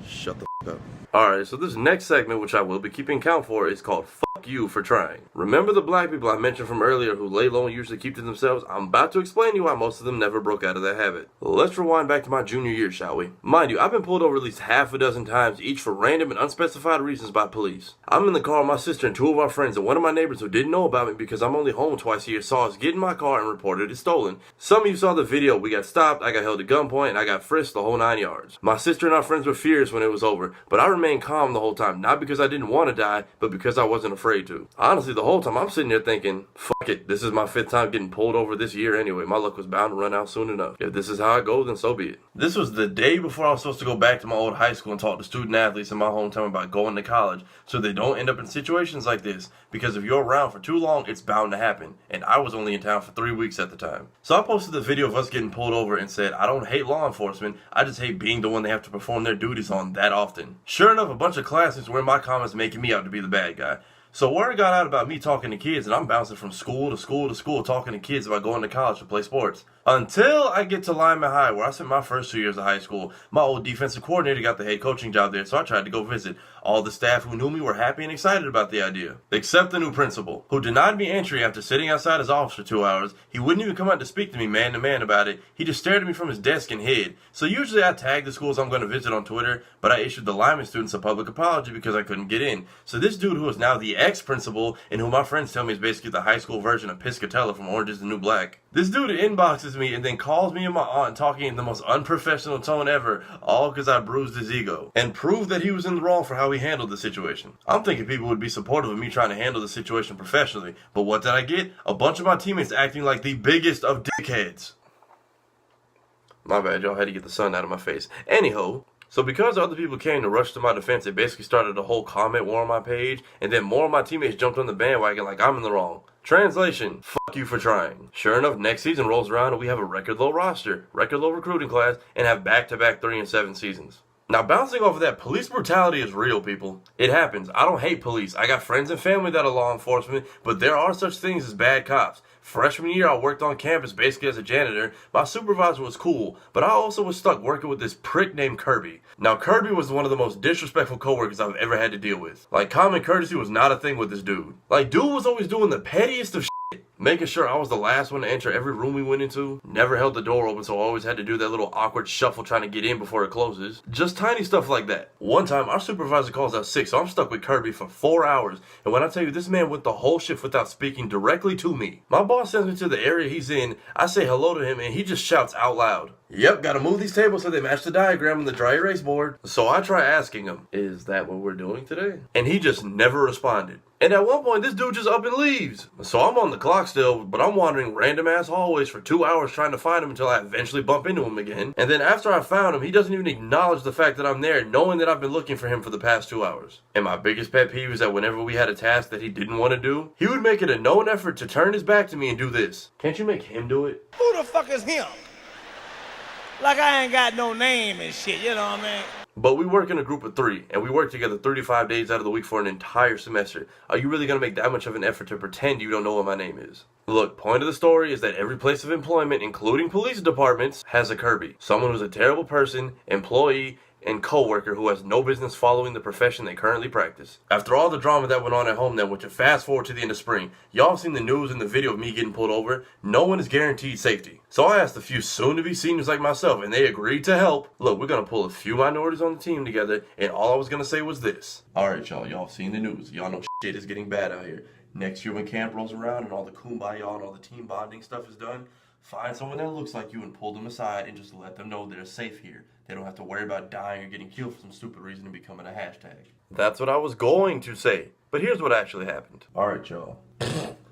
shut the f*** up. Alright, so this next segment, which I will be keeping count for, is called Fuck You for Trying. Remember the black people I mentioned from earlier who lay low and usually keep to themselves? I'm about to explain to you why most of them never broke out of that habit. Let's rewind back to my junior year, shall we? Mind you, I've been pulled over at least half a dozen times, each for random and unspecified reasons by police. I'm in the car with my sister and 2 of our friends, and one of my neighbors who didn't know about me because I'm only home twice a year saw us get in my car and reported it stolen. Some of you saw the video. We got stopped, I got held at gunpoint, and I got frisked the whole 9 yards. My sister and our friends were furious when it was over, but I remained calm the whole time, not because I didn't want to die, but because I wasn't afraid to. Honestly, the whole time I'm sitting there thinking, fuck it, this is my 5th time getting pulled over this year anyway. My luck was bound to run out soon enough. If this is how I go, then so be it. This was the day before I was supposed to go back to my old high school and talk to student athletes in my hometown about going to college, so they don't end up in situations like this, because if you're around for too long, it's bound to happen. And I was only in town for 3 weeks at the time. So I posted the video of us getting pulled over and said, I don't hate law enforcement, I just hate being the one they have to perform their duties on that often. Sure enough, a bunch of classmates were in my comments making me out to be the bad guy. So word got out about me talking to kids, and I'm bouncing from school to school to school talking to kids about going to college to play sports. Until I get to Lyman High, where I spent my first 2 years of high school. My old defensive coordinator got the head coaching job there, so I tried to go visit. All the staff who knew me were happy and excited about the idea. Except the new principal, who denied me entry after sitting outside his office for 2 hours. He wouldn't even come out to speak to me man to man about it. He just stared at me from his desk and hid. So usually I tag the schools I'm going to visit on Twitter, but I issued the Lyman students a public apology because I couldn't get in. So this dude who is now the ex-principal, and who my friends tell me is basically the high school version of Piscatella from Orange is the New Black. This dude inboxes me and then calls me and my aunt talking in the most unprofessional tone ever, all because I bruised his ego, and proved that he was in the wrong for how he handled the situation. I'm thinking people would be supportive of me trying to handle the situation professionally, but what did I get? A bunch of my teammates acting like the biggest of dickheads. My bad, y'all, had to get the sun out of my face. Anyhow, so because other people came to rush to my defense, it basically started a whole comment war on my page, and then more of my teammates jumped on the bandwagon like I'm in the wrong. Translation, fuck you for trying. Sure enough, next season rolls around and we have a record low roster, record low recruiting class, and have back-to-back 3 and 7 seasons. Now, bouncing off of that, police brutality is real, people. It happens. I don't hate police. I got friends and family that are law enforcement, but there are such things as bad cops. Freshman year, I worked on campus basically as a janitor. My supervisor was cool, but I also was stuck working with this prick named Kirby. Now, Kirby was one of the most disrespectful coworkers I've ever had to deal with. Like, common courtesy was not a thing with this dude. Like, dude was always doing the pettiest of shit. Making sure I was the last one to enter every room we went into. Never held the door open, so I always had to do that little awkward shuffle trying to get in before it closes. Just tiny stuff like that. One time, our supervisor calls out sick, so I'm stuck with Kirby for 4 hours. And when I tell you, this man went the whole shift without speaking directly to me. My boss sends me to the area he's in, I say hello to him, and he just shouts out loud, Yep, gotta move these tables so they match the diagram on the dry erase board. So I try asking him, is that what we're doing today? And he just never responded. And at one point, this dude just up and leaves. So I'm on the clock still, but I'm wandering random ass hallways for 2 hours trying to find him until I eventually bump into him again. And then after I found him, he doesn't even acknowledge the fact that I'm there, knowing that I've been looking for him for the past 2 hours. And my biggest pet peeve is that whenever we had a task that he didn't want to do, he would make it a known effort to turn his back to me and do this. Can't you make him do it? Who the fuck is him? Like I ain't got no name and shit, you know what I mean? But we work in a group of 3, and we work together 35 days out of the week for an entire semester. Are you really going to make that much of an effort to pretend you don't know what my name is? Look, point of the story is that every place of employment, including police departments, has a Kirby. Someone who's a terrible person, employee, and co-worker who has no business following the profession they currently practice. After all the drama that went on at home then, which fast forward to the end of spring, y'all have seen the news and the video of me getting pulled over. No one is guaranteed safety. So I asked a few soon-to-be seniors like myself, and they agreed to help. Look, we're gonna pull a few minorities on the team together, and all I was gonna say was this. Alright y'all have seen the news. Y'all know shit is getting bad out here. Next year when camp rolls around and all the kumbaya and all the team bonding stuff is done, find someone that looks like you and pull them aside and just let them know they're safe here. They don't have to worry about dying or getting killed for some stupid reason and becoming a hashtag. That's what I was going to say. But here's what actually happened. Alright, y'all.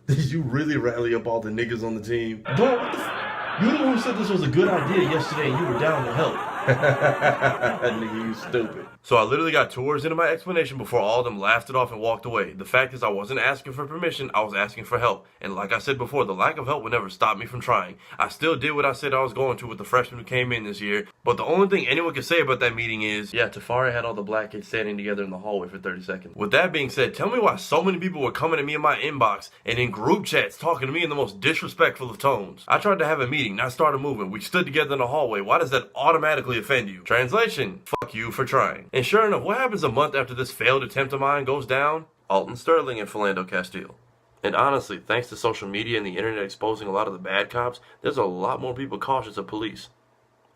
Did you really rally up all the niggas on the team? Bro, what the You the one who said this was a good idea yesterday and you were down to help. Nigga, you stupid. So I literally got 2 words into my explanation before all of them laughed it off and walked away. The fact is I wasn't asking for permission, I was asking for help. And like I said before, the lack of help would never stop me from trying. I still did what I said I was going to with the freshmen who came in this year. But the only thing anyone could say about that meeting is, yeah, Tafari had all the black kids standing together in the hallway for 30 seconds. With that being said, tell me why so many people were coming at me in my inbox and in group chats talking to me in the most disrespectful of tones. I tried to have a meeting, not start a movement. We stood together in the hallway. Why does that automatically offend you? Translation, fuck you for trying. And sure enough, what happens a month after this failed attempt of mine goes down? Alton Sterling and Philando Castile. And honestly, thanks to social media and the internet exposing a lot of the bad cops, there's a lot more people cautious of police.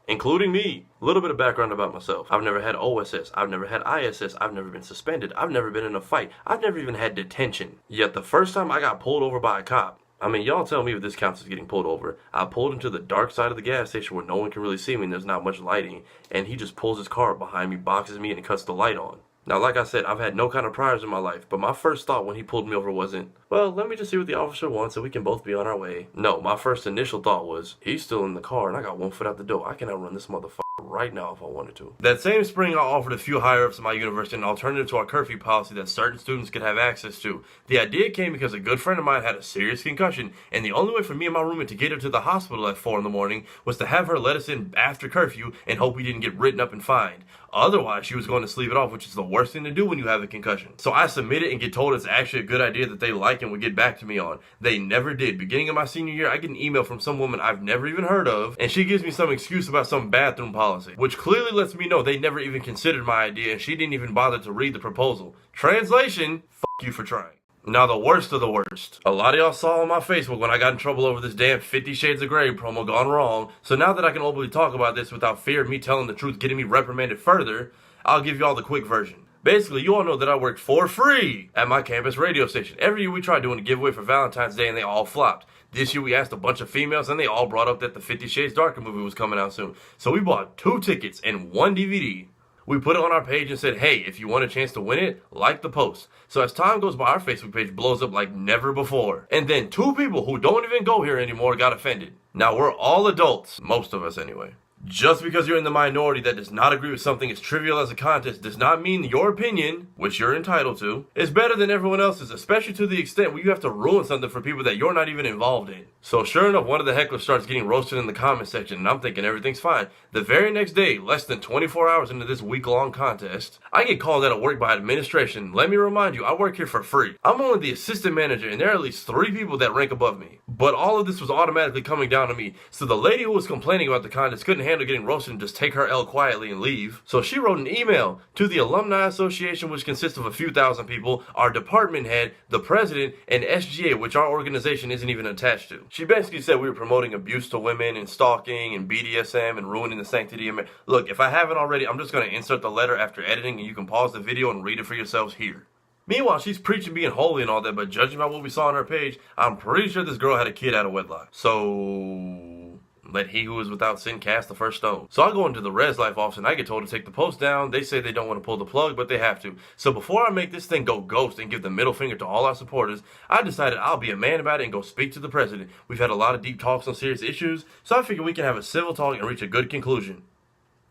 Including me. A little bit of background about myself. I've never had OSS. I've never had ISS. I've never been suspended. I've never been in a fight. I've never even had detention. Yet the first time I got pulled over by a cop, I mean, y'all tell me if this counts as getting pulled over. I pulled into the dark side of the gas station where no one can really see me and there's not much lighting, and he just pulls his car up behind me, boxes me, and cuts the light on. Now, like I said, I've had no kind of priors in my life, but my first thought when he pulled me over wasn't, well, let me just see what the officer wants so we can both be on our way. No, my first initial thought was, he's still in the car and I got 1 foot out the door. I can outrun this motherfucker right now if I wanted to. That same spring, I offered a few higher-ups at my university an alternative to our curfew policy that certain students could have access to. The idea came because a good friend of mine had a serious concussion, and the only way for me and my roommate to get her to the hospital at 4 in the morning was to have her let us in after curfew and hope we didn't get written up and fined. Otherwise, she was going to sleep it off, which is the worst thing to do when you have a concussion. So I submitted and get told it's actually a good idea that they like and would get back to me on. They never did. Beginning of my senior year, I get an email from some woman I've never even heard of, and she gives me some excuse about some bathroom policy, which clearly lets me know they never even considered my idea, and she didn't even bother to read the proposal. Translation, fuck you for trying. Now the worst of the worst. A lot of y'all saw on my Facebook when I got in trouble over this damn 50 Shades of Grey promo gone wrong. So now that I can openly talk about this without fear of me telling the truth getting me reprimanded further, I'll give y'all the quick version. Basically, you all know that I worked for free at my campus radio station. Every year we tried doing a giveaway for Valentine's Day and they all flopped. This year we asked a bunch of females and they all brought up that the 50 Shades Darker movie was coming out soon. So we bought 2 tickets and 1 DVD. We put it on our page and said, hey, if you want a chance to win it, like the post. So as time goes by, our Facebook page blows up like never before. And then 2 people who don't even go here anymore got offended. Now we're all adults, most of us anyway. Just because you're in the minority that does not agree with something as trivial as a contest does not mean your opinion, which you're entitled to, is better than everyone else's, especially to the extent where you have to ruin something for people that you're not even involved in. So sure enough, one of the hecklers starts getting roasted in the comment section, and I'm thinking everything's fine. The very next day, less than 24 hours into this week-long contest, I get called out of work by administration. Let me remind you, I work here for free. I'm only the assistant manager, and there are at least 3 people that rank above me. But all of this was automatically coming down to me, so the lady who was complaining about the contest couldn't handle getting roasted and just take her L quietly and leave. So she wrote an email to the Alumni Association, which consists of a few thousand people, our department head, the president, and SGA, which our organization isn't even attached to. She basically said we were promoting abuse to women and stalking and BDSM and ruining the sanctity of marriage. Look, if I haven't already, I'm just going to insert the letter after editing and you can pause the video and read it for yourselves here. Meanwhile, she's preaching being holy and all that, but judging by what we saw on her page, I'm pretty sure this girl had a kid out of wedlock. So Let he who is without sin cast the first stone. So I go into the Res Life office and I get told to take the post down. They say they don't want to pull the plug, but they have to. So before I make this thing go ghost and give the middle finger to all our supporters, I decided I'll be a man about it and go speak to the president. We've had a lot of deep talks on serious issues, so I figure we can have a civil talk and reach a good conclusion.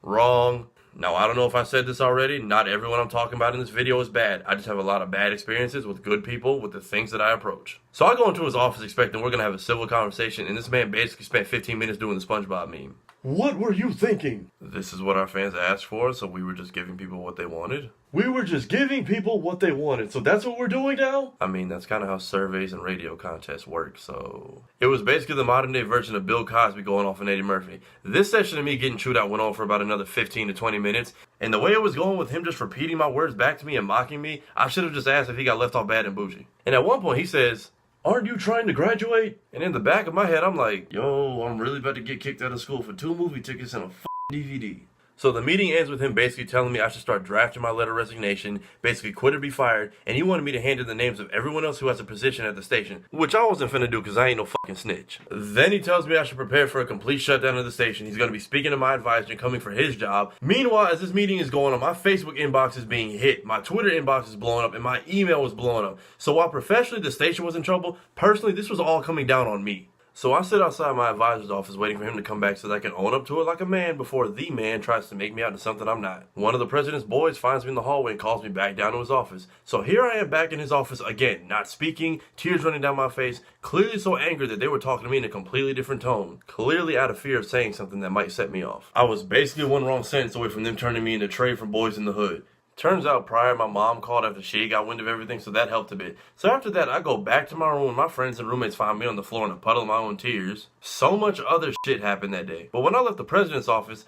Wrong. Now, I don't know if I said this already. Not everyone I'm talking about in this video is bad. I just have a lot of bad experiences with good people with the things that I approach. So I go into his office expecting we're going to have a civil conversation, and this man basically spent 15 minutes doing the SpongeBob meme. What were you thinking? This is what our fans asked for, so we were just giving people what they wanted. We were just giving people what they wanted, so that's what we're doing now? I mean, that's kind of how surveys and radio contests work, so... It was basically the modern day version of Bill Cosby going off on Eddie Murphy. This session of me getting chewed out went on for about another 15 to 20 minutes, and the way it was going with him just repeating my words back to me and mocking me, I should have just asked if he got left off bad and bougie. And at one point he says, "Aren't you trying to graduate?" And in the back of my head, I'm like, yo, I'm really about to get kicked out of school for 2 movie tickets and a DVD. So the meeting ends with him basically telling me I should start drafting my letter of resignation, basically quit or be fired, and he wanted me to hand in the names of everyone else who has a position at the station, which I wasn't finna do because I ain't no fucking snitch. Then he tells me I should prepare for a complete shutdown of the station. He's gonna be speaking to my advisor and coming for his job. Meanwhile, as this meeting is going on, my Facebook inbox is being hit, my Twitter inbox is blowing up, and my email was blowing up. So while professionally the station was in trouble, personally this was all coming down on me. So I sit outside my advisor's office waiting for him to come back so that I can own up to it like a man before the man tries to make me out into something I'm not. One of the president's boys finds me in the hallway and calls me back down to his office. So here I am back in his office again, not speaking, tears running down my face, clearly so angry that they were talking to me in a completely different tone, clearly out of fear of saying something that might set me off. I was basically one wrong sentence away from them turning me into Trey from Boys in the Hood. Turns out prior, my mom called after she got wind of everything, so that helped a bit. So after that, I go back to my room and my friends and roommates find me on the floor in a puddle of my own tears. So much other shit happened that day. But when I left the president's office,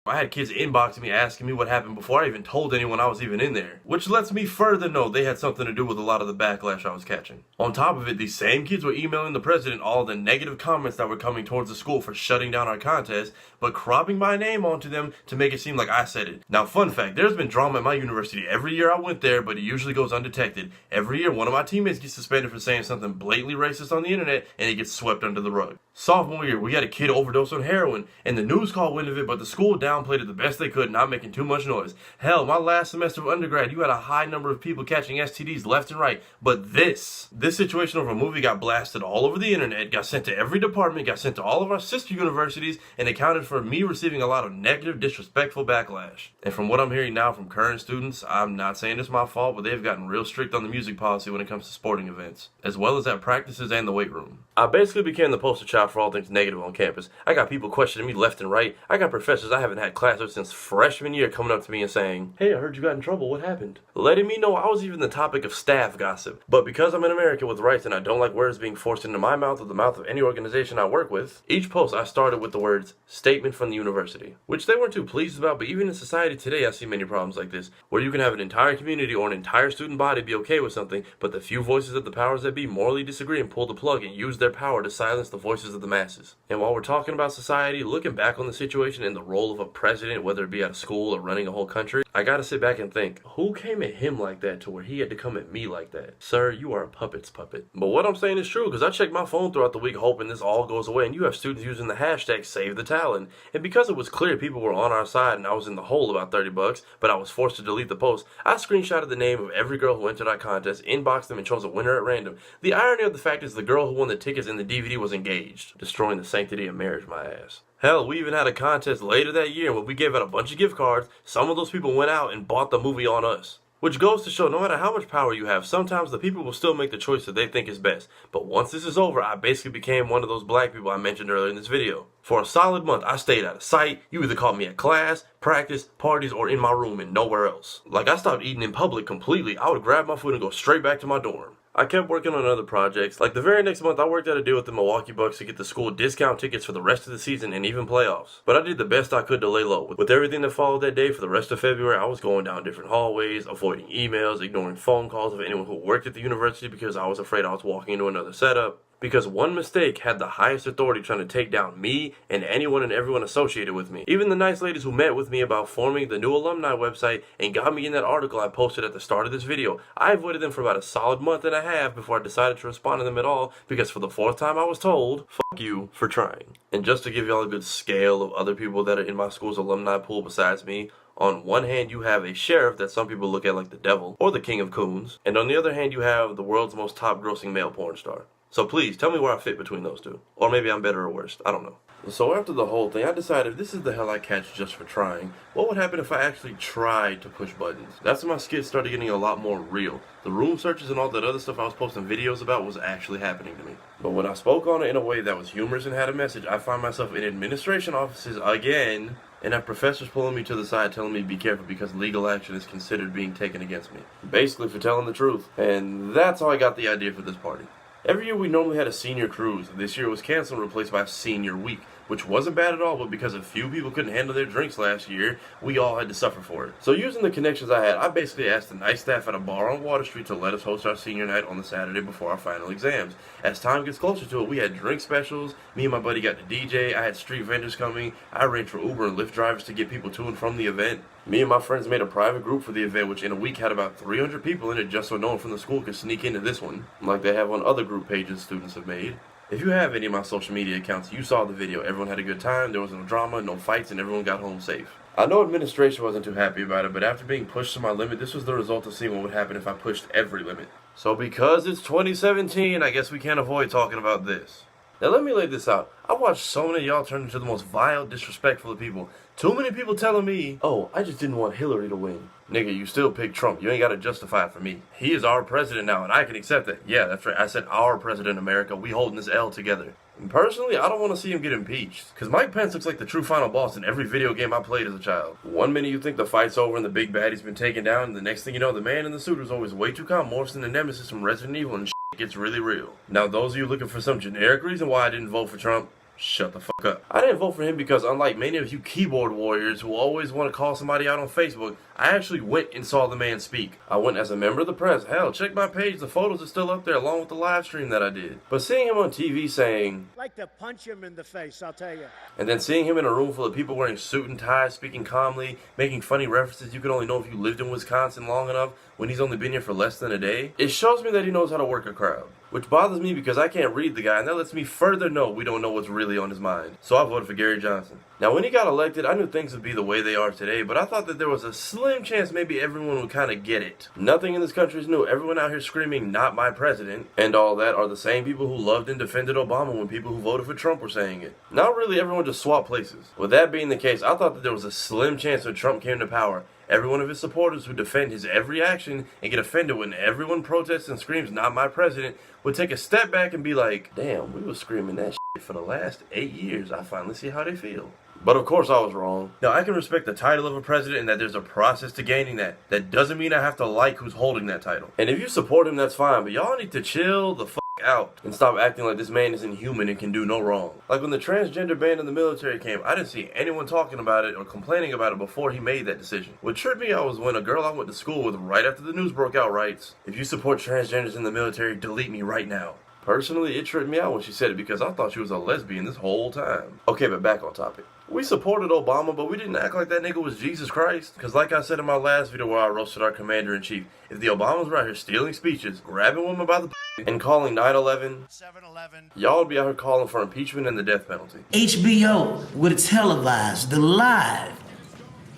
I had kids inboxing me asking me what happened before I even told anyone I was even in there. Which lets me further know they had something to do with a lot of the backlash I was catching. On top of it, these same kids were emailing the president all the negative comments that were coming towards the school for shutting down our contest, but cropping my name onto them to make it seem like I said it. Now, fun fact, there's been drama at my university every year I went there, but it usually goes undetected. Every year, one of my teammates gets suspended for saying something blatantly racist on the internet, and it gets swept under the rug. Sophomore year, we had a kid overdose on heroin, and the news caught wind of it, but the school downplayed it the best they could, not making too much noise. Hell, my last semester of undergrad, you had a high number of people catching STDs left and right, but this situation over a movie got blasted all over the internet, got sent to every department, got sent to all of our sister universities, and accounted for me receiving a lot of negative, disrespectful backlash. And from what I'm hearing now from current students, I'm not saying it's my fault, but they've gotten real strict on the music policy when it comes to sporting events, as well as at practices and the weight room. I basically became the poster child for all things negative on campus. I got people questioning me left and right. I got professors I haven't had class with since freshman year coming up to me and saying, "Hey, I heard you got in trouble, what happened?" Letting me know I was even the topic of staff gossip. But because I'm an American with rights and I don't like words being forced into my mouth or the mouth of any organization I work with, each post I started with the words, "Statement from the university," which they weren't too pleased about, but even in society today I see many problems like this, where you can have an entire community or an entire student body be okay with something, but the few voices of the powers that be morally disagree and pull the plug and use their power to silence the voices of the masses. And while we're talking about society, looking back on the situation and the role of a president, whether it be at a school or running a whole country, I gotta sit back and think, who came at him like that to where he had to come at me like that? Sir, you are a puppet's puppet. But what I'm saying is true, because I checked my phone throughout the week hoping this all goes away, and you have students using the hashtag #SaveTheTalon. And because it was clear people were on our side and I was in the hole about $30, but I was forced to delete the post, I screenshotted the name of every girl who entered our contest, inboxed them, and chose a winner at random. The irony of the fact is the girl who won the tickets and the DVD was engaged, destroying the sanctity of marriage, my ass. Hell, we even had a contest later that year when we gave out a bunch of gift cards. Some of those people went out and bought the movie on us. Which goes to show no matter how much power you have, sometimes the people will still make the choice that they think is best. But once this is over, I basically became one of those black people I mentioned earlier in this video. For a solid month, I stayed out of sight. You either caught me at class, practice, parties, or in my room and nowhere else. Like, I stopped eating in public completely. I would grab my food and go straight back to my dorm. I kept working on other projects. Like the very next month, I worked out a deal with the Milwaukee Bucks to get the school discount tickets for the rest of the season and even playoffs. But I did the best I could to lay low. With everything that followed that day for the rest of February, I was going down different hallways, avoiding emails, ignoring phone calls of anyone who worked at the university because I was afraid I was walking into another setup. because one mistake had the highest authority trying to take down me and anyone and everyone associated with me. Even the nice ladies who met with me about forming the new alumni website and got me in that article I posted at the start of this video, I avoided them for about a solid month and a half before I decided to respond to them at all, because for the 4th time I was told, fuck you for trying. And just to give y'all a good scale of other people that are in my school's alumni pool besides me, on one hand you have a sheriff that some people look at like the devil, or the king of coons, and on the other hand you have the world's most top grossing male porn star. So please, tell me where I fit between those two. Or maybe I'm better or worse, I don't know. So after the whole thing, I decided if this is the hell I catch just for trying, what would happen if I actually tried to push buttons? That's when my skits started getting a lot more real. The room searches and all that other stuff I was posting videos about was actually happening to me. But when I spoke on it in a way that was humorous and had a message, I find myself in administration offices again, and have professors pulling me to the side telling me to be careful because legal action is considered being taken against me. Basically for telling the truth. And that's how I got the idea for this party. Every year we normally had a senior cruise. This year it was canceled and replaced by a senior week, which wasn't bad at all, but because a few people couldn't handle their drinks last year, we all had to suffer for it. So using the connections I had, I basically asked the nice staff at a bar on Water Street to let us host our senior night on the Saturday before our final exams. As time gets closer to it, we had drink specials, me and my buddy got the DJ, I had street vendors coming, I arranged for Uber and Lyft drivers to get people to and from the event. Me and my friends made a private group for the event, which in a week had about 300 people in it just so no one from the school could sneak into this one, like they have on other group pages students have made. If you have any of my social media accounts, you saw the video. Everyone had a good time, there was no drama, no fights, and everyone got home safe. I know administration wasn't too happy about it, but after being pushed to my limit, this was the result of seeing what would happen if I pushed every limit. So because it's 2017, I guess we can't avoid talking about this. Now let me lay this out. I watched so many of y'all turn into the most vile, disrespectful of people. Too many people telling me, oh, I just didn't want Hillary to win. Nigga, you still picked Trump. You ain't gotta justify it for me. He is our president now, and I can accept that. Yeah, that's right. I said our president, America. We holding this L together. And personally, I don't want to see him get impeached. Because Mike Pence looks like the true final boss in every video game I played as a child. One minute you think the fight's over and the big baddie's been taken down, and the next thing you know, the man in the suit who's always way too calm morphs into Nemesis from Resident Evil and shit gets really real. Now, those of you looking for some generic reason why I didn't vote for Trump, shut the fuck up. I didn't vote for him because unlike many of you keyboard warriors who always want to call somebody out on Facebook, I actually went and saw the man speak. I went as a member of the press. Hell, check my page, the photos are still up there along with the live stream that I did. But seeing him on TV saying, I'd like to punch him in the face, I'll tell you. And then seeing him in a room full of people wearing suit and ties, speaking calmly, making funny references you could only know if you lived in Wisconsin long enough when he's only been here for less than a day, it shows me that he knows how to work a crowd. Which bothers me because I can't read the guy, and that lets me further know we don't know what's really on his mind. So I voted for Gary Johnson. Now when he got elected, I knew things would be the way they are today, but I thought that there was a slim chance maybe everyone would kind of get it. Nothing in this country is new. Everyone out here screaming, not my president, and all that are the same people who loved and defended Obama when people who voted for Trump were saying it. Not really everyone just swapped places. With that being the case, I thought that there was a slim chance when Trump came to power, every one of his supporters who defend his every action and get offended when everyone protests and screams, not my president, would take a step back and be like, damn, we were screaming that shit for the last 8 years. I finally see how they feel. But of course I was wrong. Now I can respect the title of a president and that there's a process to gaining that. That doesn't mean I have to like who's holding that title. And if you support him, that's fine, but y'all need to chill the fuck out and stop acting like this man is inhuman and can do no wrong. Like when the transgender ban in the military came, I didn't see anyone talking about it or complaining about it before he made that decision. What tripped me out was when a girl I went to school with right after the news broke out writes, if you support transgenders in the military, delete me right now. Personally, it tripped me out when she said it because I thought she was a lesbian this whole time. Okay, but back on topic. We supported Obama, but we didn't act like that nigga was Jesus Christ. Because like I said in my last video where I roasted our commander-in-chief, if the Obamas were out here stealing speeches, grabbing women by the and calling 9/11, 7/11, y'all would be out here calling for impeachment and the death penalty. HBO would have televised the live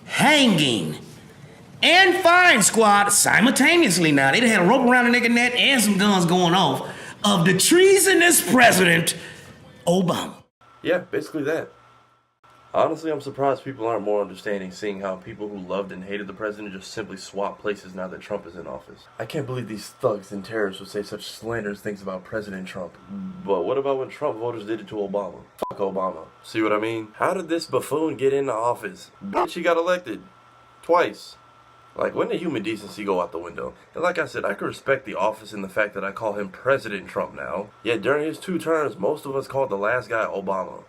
hanging and firing squad simultaneously now. They'd have had a rope around the nigga neck and some guns going off of the treasonous president, Obama. Yeah, basically that. Honestly, I'm surprised people aren't more understanding seeing how people who loved and hated the president just simply swap places now that Trump is in office. I can't believe these thugs and terrorists would say such slanderous things about President Trump. But what about when Trump voters did it to Obama? Fuck Obama. See what I mean? How did this buffoon get into office? Bitch, he got elected. Twice. Like, when did human decency go out the window? And like I said, I can respect the office and the fact that I call him President Trump now. Yet during his 2 terms, most of us called the last guy Obama.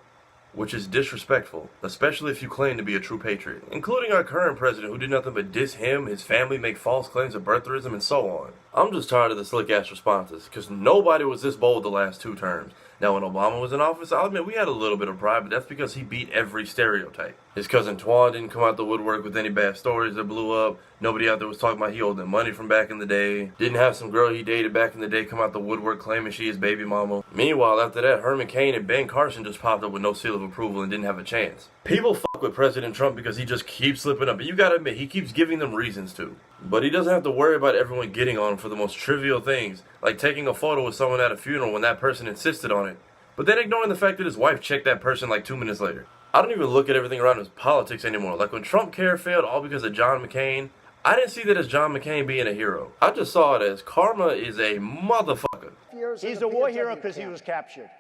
Which is disrespectful, especially if you claim to be a true patriot. Including our current president who did nothing but diss him, his family, make false claims of birtherism, and so on. I'm just tired of the slick ass responses, because nobody was this bold the last 2 terms. Now, when Obama was in office, I'll admit we had a little bit of pride, but that's because he beat every stereotype. His cousin Twan didn't come out the woodwork with any bad stories that blew up. Nobody out there was talking about he owed them money from back in the day. Didn't have some girl he dated back in the day come out the woodwork claiming she his baby mama. Meanwhile, after that, Herman Cain and Ben Carson just popped up with no seal of approval and didn't have a chance. People fuck with President Trump because he just keeps slipping up, but you gotta admit, he keeps giving them reasons to. But he doesn't have to worry about everyone getting on him for the most trivial things, like taking a photo with someone at a funeral when that person insisted on it, but then ignoring the fact that his wife checked that person like 2 minutes later. I don't even look at everything around as politics anymore. Like when Trump care failed all because of John McCain, I didn't see that as John McCain being a hero. I just saw it as karma is a motherfucker. He's a war hero because he was captured.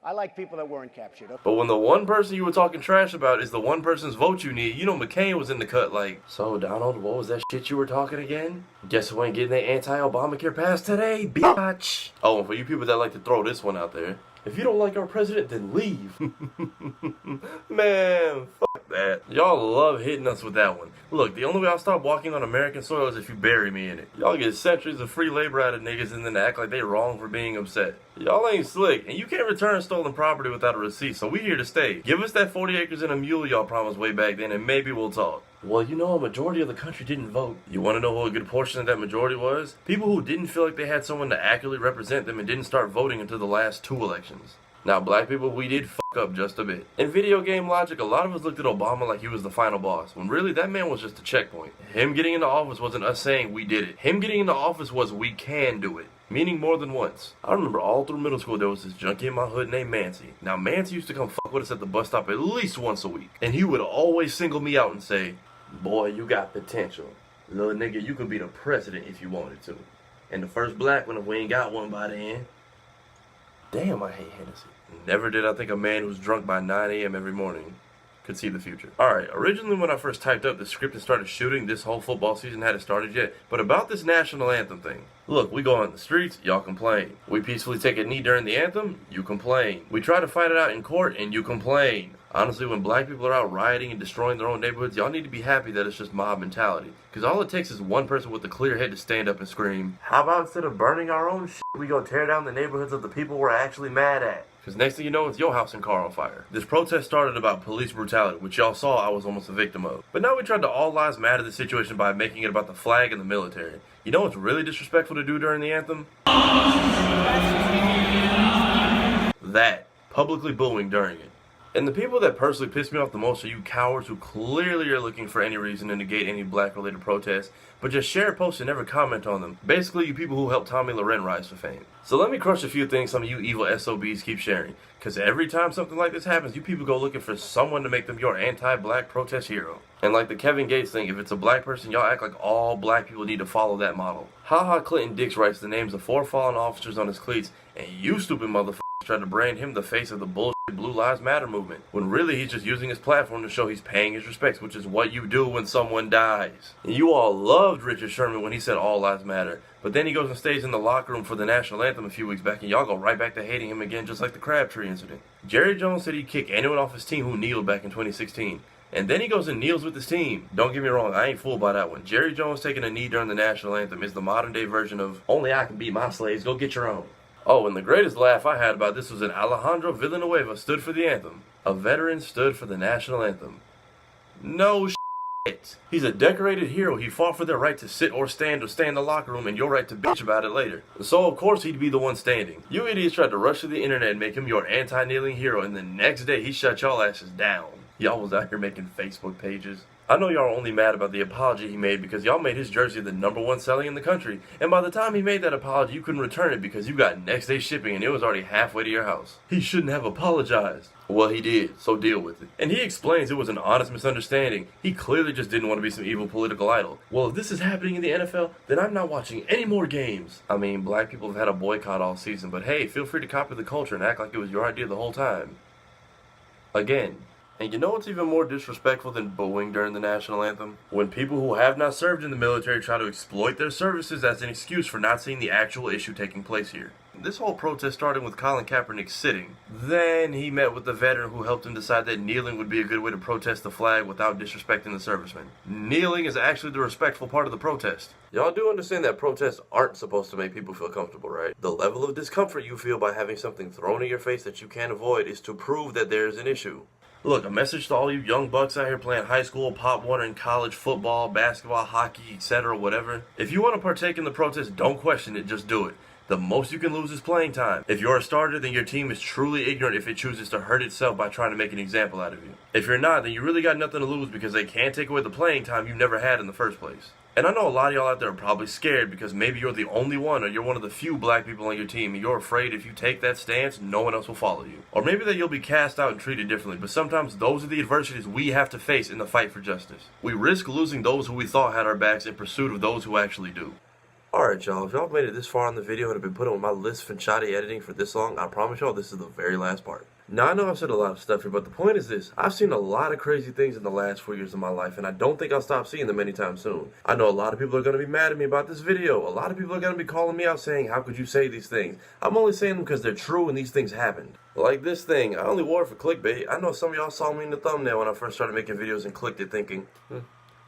I like people that weren't captured. Okay. But when the one person you were talking trash about is the one person's vote you need, you know McCain was in the cut like, so Donald, what was that shit you were talking again? Guess who ain't getting that anti-Obamacare passed today, bitch? Oh, and for you people that like to throw this one out there, if you don't like our president, then leave. Man, fuck that. Y'all love hitting us with that one. Look, the only way I'll stop walking on American soil is if you bury me in it. Y'all get centuries of free labor out of niggas and then act like they wrong for being upset. Y'all ain't slick, and you can't return stolen property without a receipt, so we here to stay. Give us that 40 acres and a mule y'all promised way back then, and maybe we'll talk. Well, you know, a majority of the country didn't vote. You want to know who a good portion of that majority was? People who didn't feel like they had someone to accurately represent them and didn't start voting until the last 2 elections. Now, black people, we did fuck up just a bit. In video game logic, a lot of us looked at Obama like he was the final boss, when really that man was just a checkpoint. Him getting into office wasn't us saying we did it. Him getting into office was we can do it. Meaning more than once. I remember all through middle school there was this junkie in my hood named Mancy. Now Mancy used to come fuck with us at the bus stop at least once a week. And he would always single me out and say, boy, you got potential. Little nigga, you could be the president if you wanted to. And the first black one if we ain't got one by then. Damn, I hate Hennessy. Never did I think a man who's drunk by 9 a.m. every morning could see the future. Alright, originally when I first typed up the script and started shooting, this whole football season hadn't started yet, but about this national anthem thing. Look, we go on the streets, y'all complain. We peacefully take a knee during the anthem, you complain. We try to fight it out in court, and you complain. Honestly, when black people are out rioting and destroying their own neighborhoods, y'all need to be happy that it's just mob mentality. Because all it takes is one person with a clear head to stand up and scream, how about instead of burning our own shit, we go tear down the neighborhoods of the people we're actually mad at? Because next thing you know, it's your house and car on fire. This protest started about police brutality, which y'all saw I was almost a victim of. But now we tried to all lives matter the situation by making it about the flag and the military. You know what's really disrespectful to do during the anthem? That. Publicly booing during it. And the people that personally piss me off the most are you cowards who clearly are looking for any reason to negate any black-related protests, but just share posts and never comment on them. Basically, you people who helped Tommy Loren rise to fame. So let me crush a few things some of you evil SOBs keep sharing, because every time something like this happens, you people go looking for someone to make them your anti-black protest hero. And like the Kevin Gates thing, if it's a black person, y'all act like all black people need to follow that model. HaHa Clinton Dix writes the names of 4 fallen officers on his cleats, and you stupid motherfuckers tried to brand him the face of the bullshit Blue Lives Matter movement, when really he's just using his platform to show he's paying his respects, which is what you do when someone dies. And you all loved Richard Sherman when he said all lives matter, but then he goes and stays in the locker room for the national anthem a few weeks back, and y'all go right back to hating him again, just like the Crabtree incident. Jerry Jones said he'd kick anyone off his team who kneeled back in 2016. And then he goes and kneels with his team. Don't get me wrong, I ain't fooled by that one. Jerry Jones taking a knee during the national anthem is the modern day version of, only I can beat my slaves, go get your own. Oh, and the greatest laugh I had about this was when Alejandro Villanueva stood for the anthem. A veteran stood for the national anthem. No shit. He's a decorated hero. He fought for their right to sit or stay in the locker room and your right to bitch about it later. So of course he'd be the one standing. You idiots tried to rush to the internet and make him your anti-kneeling hero, and the next day he shut y'all asses down. Y'all was out here making Facebook pages. I know y'all are only mad about the apology he made because y'all made his jersey the #1 selling in the country, and by the time he made that apology you couldn't return it because you got next day shipping and it was already halfway to your house. He shouldn't have apologized. Well, he did, so deal with it. And he explains it was an honest misunderstanding. He clearly just didn't want to be some evil political idol. Well, if this is happening in the NFL, then I'm not watching any more games. I mean, black people have had a boycott all season, but hey, feel free to copy the culture and act like it was your idea the whole time. Again. And you know what's even more disrespectful than booing during the national anthem? When people who have not served in the military try to exploit their services as an excuse for not seeing the actual issue taking place here. This whole protest started with Colin Kaepernick sitting. Then he met with the veteran who helped him decide that kneeling would be a good way to protest the flag without disrespecting the servicemen. Kneeling is actually the respectful part of the protest. Y'all do understand that protests aren't supposed to make people feel comfortable, right? The level of discomfort you feel by having something thrown in your face that you can't avoid is to prove that there is an issue. Look, a message to all you young bucks out here playing high school, Pop Warner, and college football, basketball, hockey, etc., whatever. If you want to partake in the protest, don't question it, just do it. The most you can lose is playing time. If you're a starter, then your team is truly ignorant if it chooses to hurt itself by trying to make an example out of you. If you're not, then you really got nothing to lose because they can't take away the playing time you never had in the first place. And I know a lot of y'all out there are probably scared because maybe you're the only one or you're one of the few black people on your team and you're afraid if you take that stance, no one else will follow you. Or maybe that you'll be cast out and treated differently, but sometimes those are the adversities we have to face in the fight for justice. We risk losing those who we thought had our backs in pursuit of those who actually do. Alright y'all, if y'all made it this far in the video and have been putting on my list Finchati editing for this long, I promise y'all this is the very last part. Now I know I've said a lot of stuff here, but the point is this. I've seen a lot of crazy things in the last 4 years of my life, and I don't think I'll stop seeing them anytime soon. I know a lot of people are going to be mad at me about this video. A lot of people are going to be calling me out saying, how could you say these things? I'm only saying them because they're true and these things happened. Like this thing, I only wore it for clickbait. I know some of y'all saw me in the thumbnail when I first started making videos and clicked it thinking,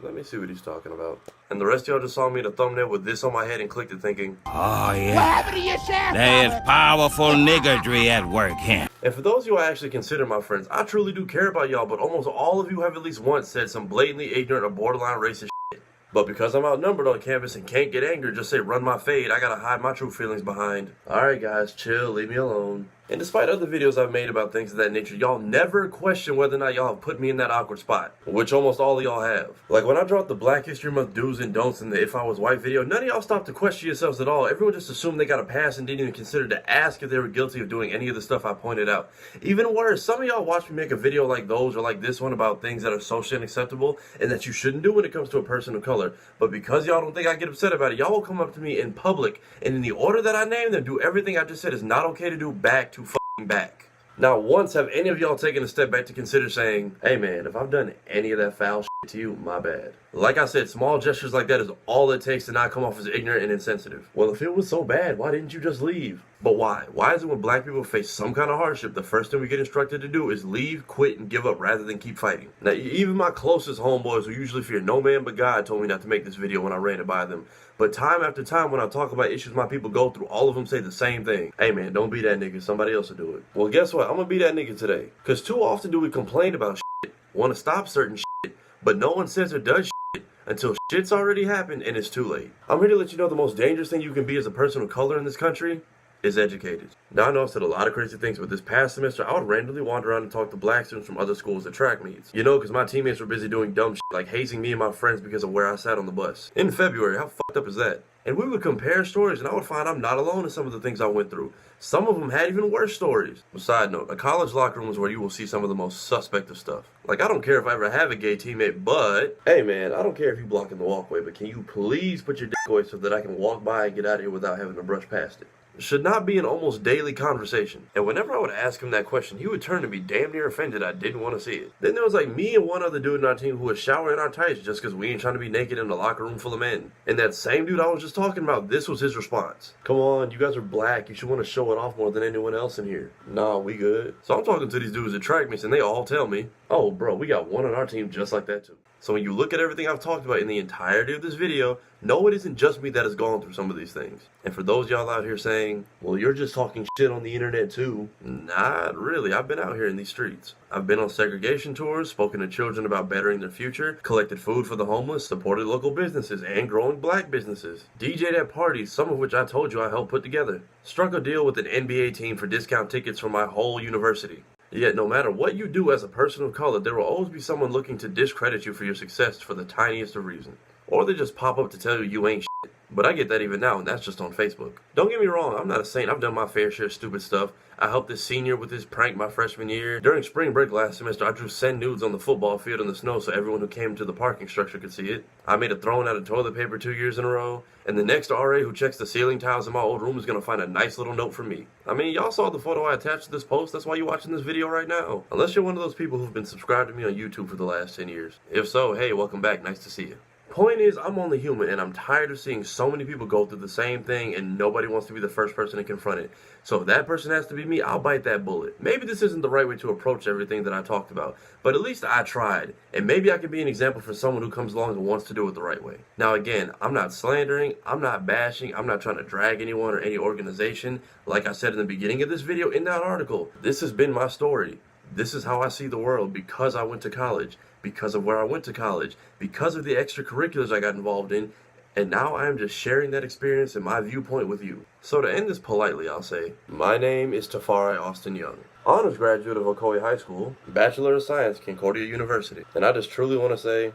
let me see what he's talking about. And the rest of y'all just saw me in a thumbnail with this on my head and clicked it thinking, oh yeah, what happened to your shaft? There is powerful niggardry at work here. And for those of you I actually consider my friends, I truly do care about y'all, but almost all of you have at least once said some blatantly ignorant or borderline racist shit. But because I'm outnumbered on campus and can't get angry, just say run my fade, I gotta hide my true feelings behind. Alright guys, chill, leave me alone. And despite other videos I've made about things of that nature, y'all never question whether or not y'all have put me in that awkward spot, which almost all of y'all have. Like when I dropped the Black History Month do's and don'ts in the If I Was White video, none of y'all stopped to question yourselves at all. Everyone just assumed they got a pass and didn't even consider to ask if they were guilty of doing any of the stuff I pointed out. Even worse, some of y'all watch me make a video like those or like this one about things that are socially unacceptable and that you shouldn't do when it comes to a person of color. But because y'all don't think I get upset about it, y'all will come up to me in public and in the order that I named them, do everything I just said is not okay to do back to back. Now, once have any of y'all taken a step back to consider saying, hey man, if I've done any of that foul shit to you, my bad. Like I said, small gestures like that is all it takes to not come off as ignorant and insensitive. Well, if it was so bad, why didn't you just leave? But why? Why is it when black people face some kind of hardship, the first thing we get instructed to do is leave, quit, and give up rather than keep fighting? Now, even my closest homeboys who usually fear no man but God told me not to make this video when I ran it by them. But time after time when I talk about issues my people go through, all of them say the same thing. Hey man, don't be that nigga, somebody else will do it. Well, guess what? I'm gonna be that nigga today. Cause too often do we complain about shit, want to stop certain shit, but no one says or does shit until shit's already happened and it's too late. I'm here to let you know the most dangerous thing you can be as a person of color in this country is educated. Now I know I've said a lot of crazy things, but this past semester I would randomly wander around and talk to black students from other schools at track meets. You know, because my teammates were busy doing dumb shit like hazing me and my friends because of where I sat on the bus. In February, how fucked up is that? And we would compare stories and I would find I'm not alone in some of the things I went through. Some of them had even worse stories. Side note, a college locker room is where you will see some of the most suspect of stuff. Like, I don't care if I ever have a gay teammate, but hey man, I don't care if you blocking the walkway, but can you please put your dick away so that I can walk by and get out of here without having to brush past it? Should not be an almost daily conversation. And whenever I would ask him that question, he would turn to be damn near offended I didn't want to see it. Then there was like me and one other dude in our team who was showering our tights just because we ain't trying to be naked in a locker room full of men. And that same dude I was just talking about, this was his response. Come on, you guys are black, you should want to show it off more than anyone else in here. Nah, we good. So I'm talking to these dudes at track meets and they all tell me, oh bro, we got one on our team just like that too. So when you look at everything I've talked about in the entirety of this video, no, it isn't just me that has gone through some of these things. And for those y'all out here saying, well, you're just talking shit on the internet too. Not really. I've been out here in these streets. I've been on segregation tours, spoken to children about bettering their future, collected food for the homeless, supported local businesses and growing black businesses, DJ'd at parties, some of which I told you I helped put together, struck a deal with an NBA team for discount tickets for my whole university. Yet no matter what you do as a person of color, there will always be someone looking to discredit you for your success for the tiniest of reasons. Or they just pop up to tell you you ain't shit. But I get that even now, and that's just on Facebook. Don't get me wrong, I'm not a saint. I've done my fair share of stupid stuff. I helped this senior with his prank my freshman year. During spring break last semester, I drew send nudes on the football field in the snow so everyone who came to the parking structure could see it. I made a throne out of toilet paper 2 years in a row. And the next RA who checks the ceiling tiles in my old room is going to find a nice little note from me. I mean, y'all saw the photo I attached to this post. That's why you're watching this video right now. Unless you're one of those people who've been subscribed to me on YouTube for the last 10 years. If so, hey, welcome back. Nice to see you. Point is, I'm only human, and I'm tired of seeing so many people go through the same thing, and nobody wants to be the first person to confront it. So if that person has to be me, I'll bite that bullet. Maybe this isn't the right way to approach everything that I talked about, but at least I tried, and maybe I can be an example for someone who comes along and wants to do it the right way. Now again, I'm not slandering, I'm not bashing, I'm not trying to drag anyone or any organization. Like I said in the beginning of this video, in that article, this has been my story. This is how I see the world because I went to college, because of where I went to college, because of the extracurriculars I got involved in, and now I am just sharing that experience and my viewpoint with you. So to end this politely, I'll say, my name is Tafari Austin Young, honors graduate of Ocoee High School, Bachelor of Science, Concordia University. And I just truly want to say,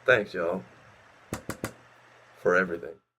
thanks y'all, for everything.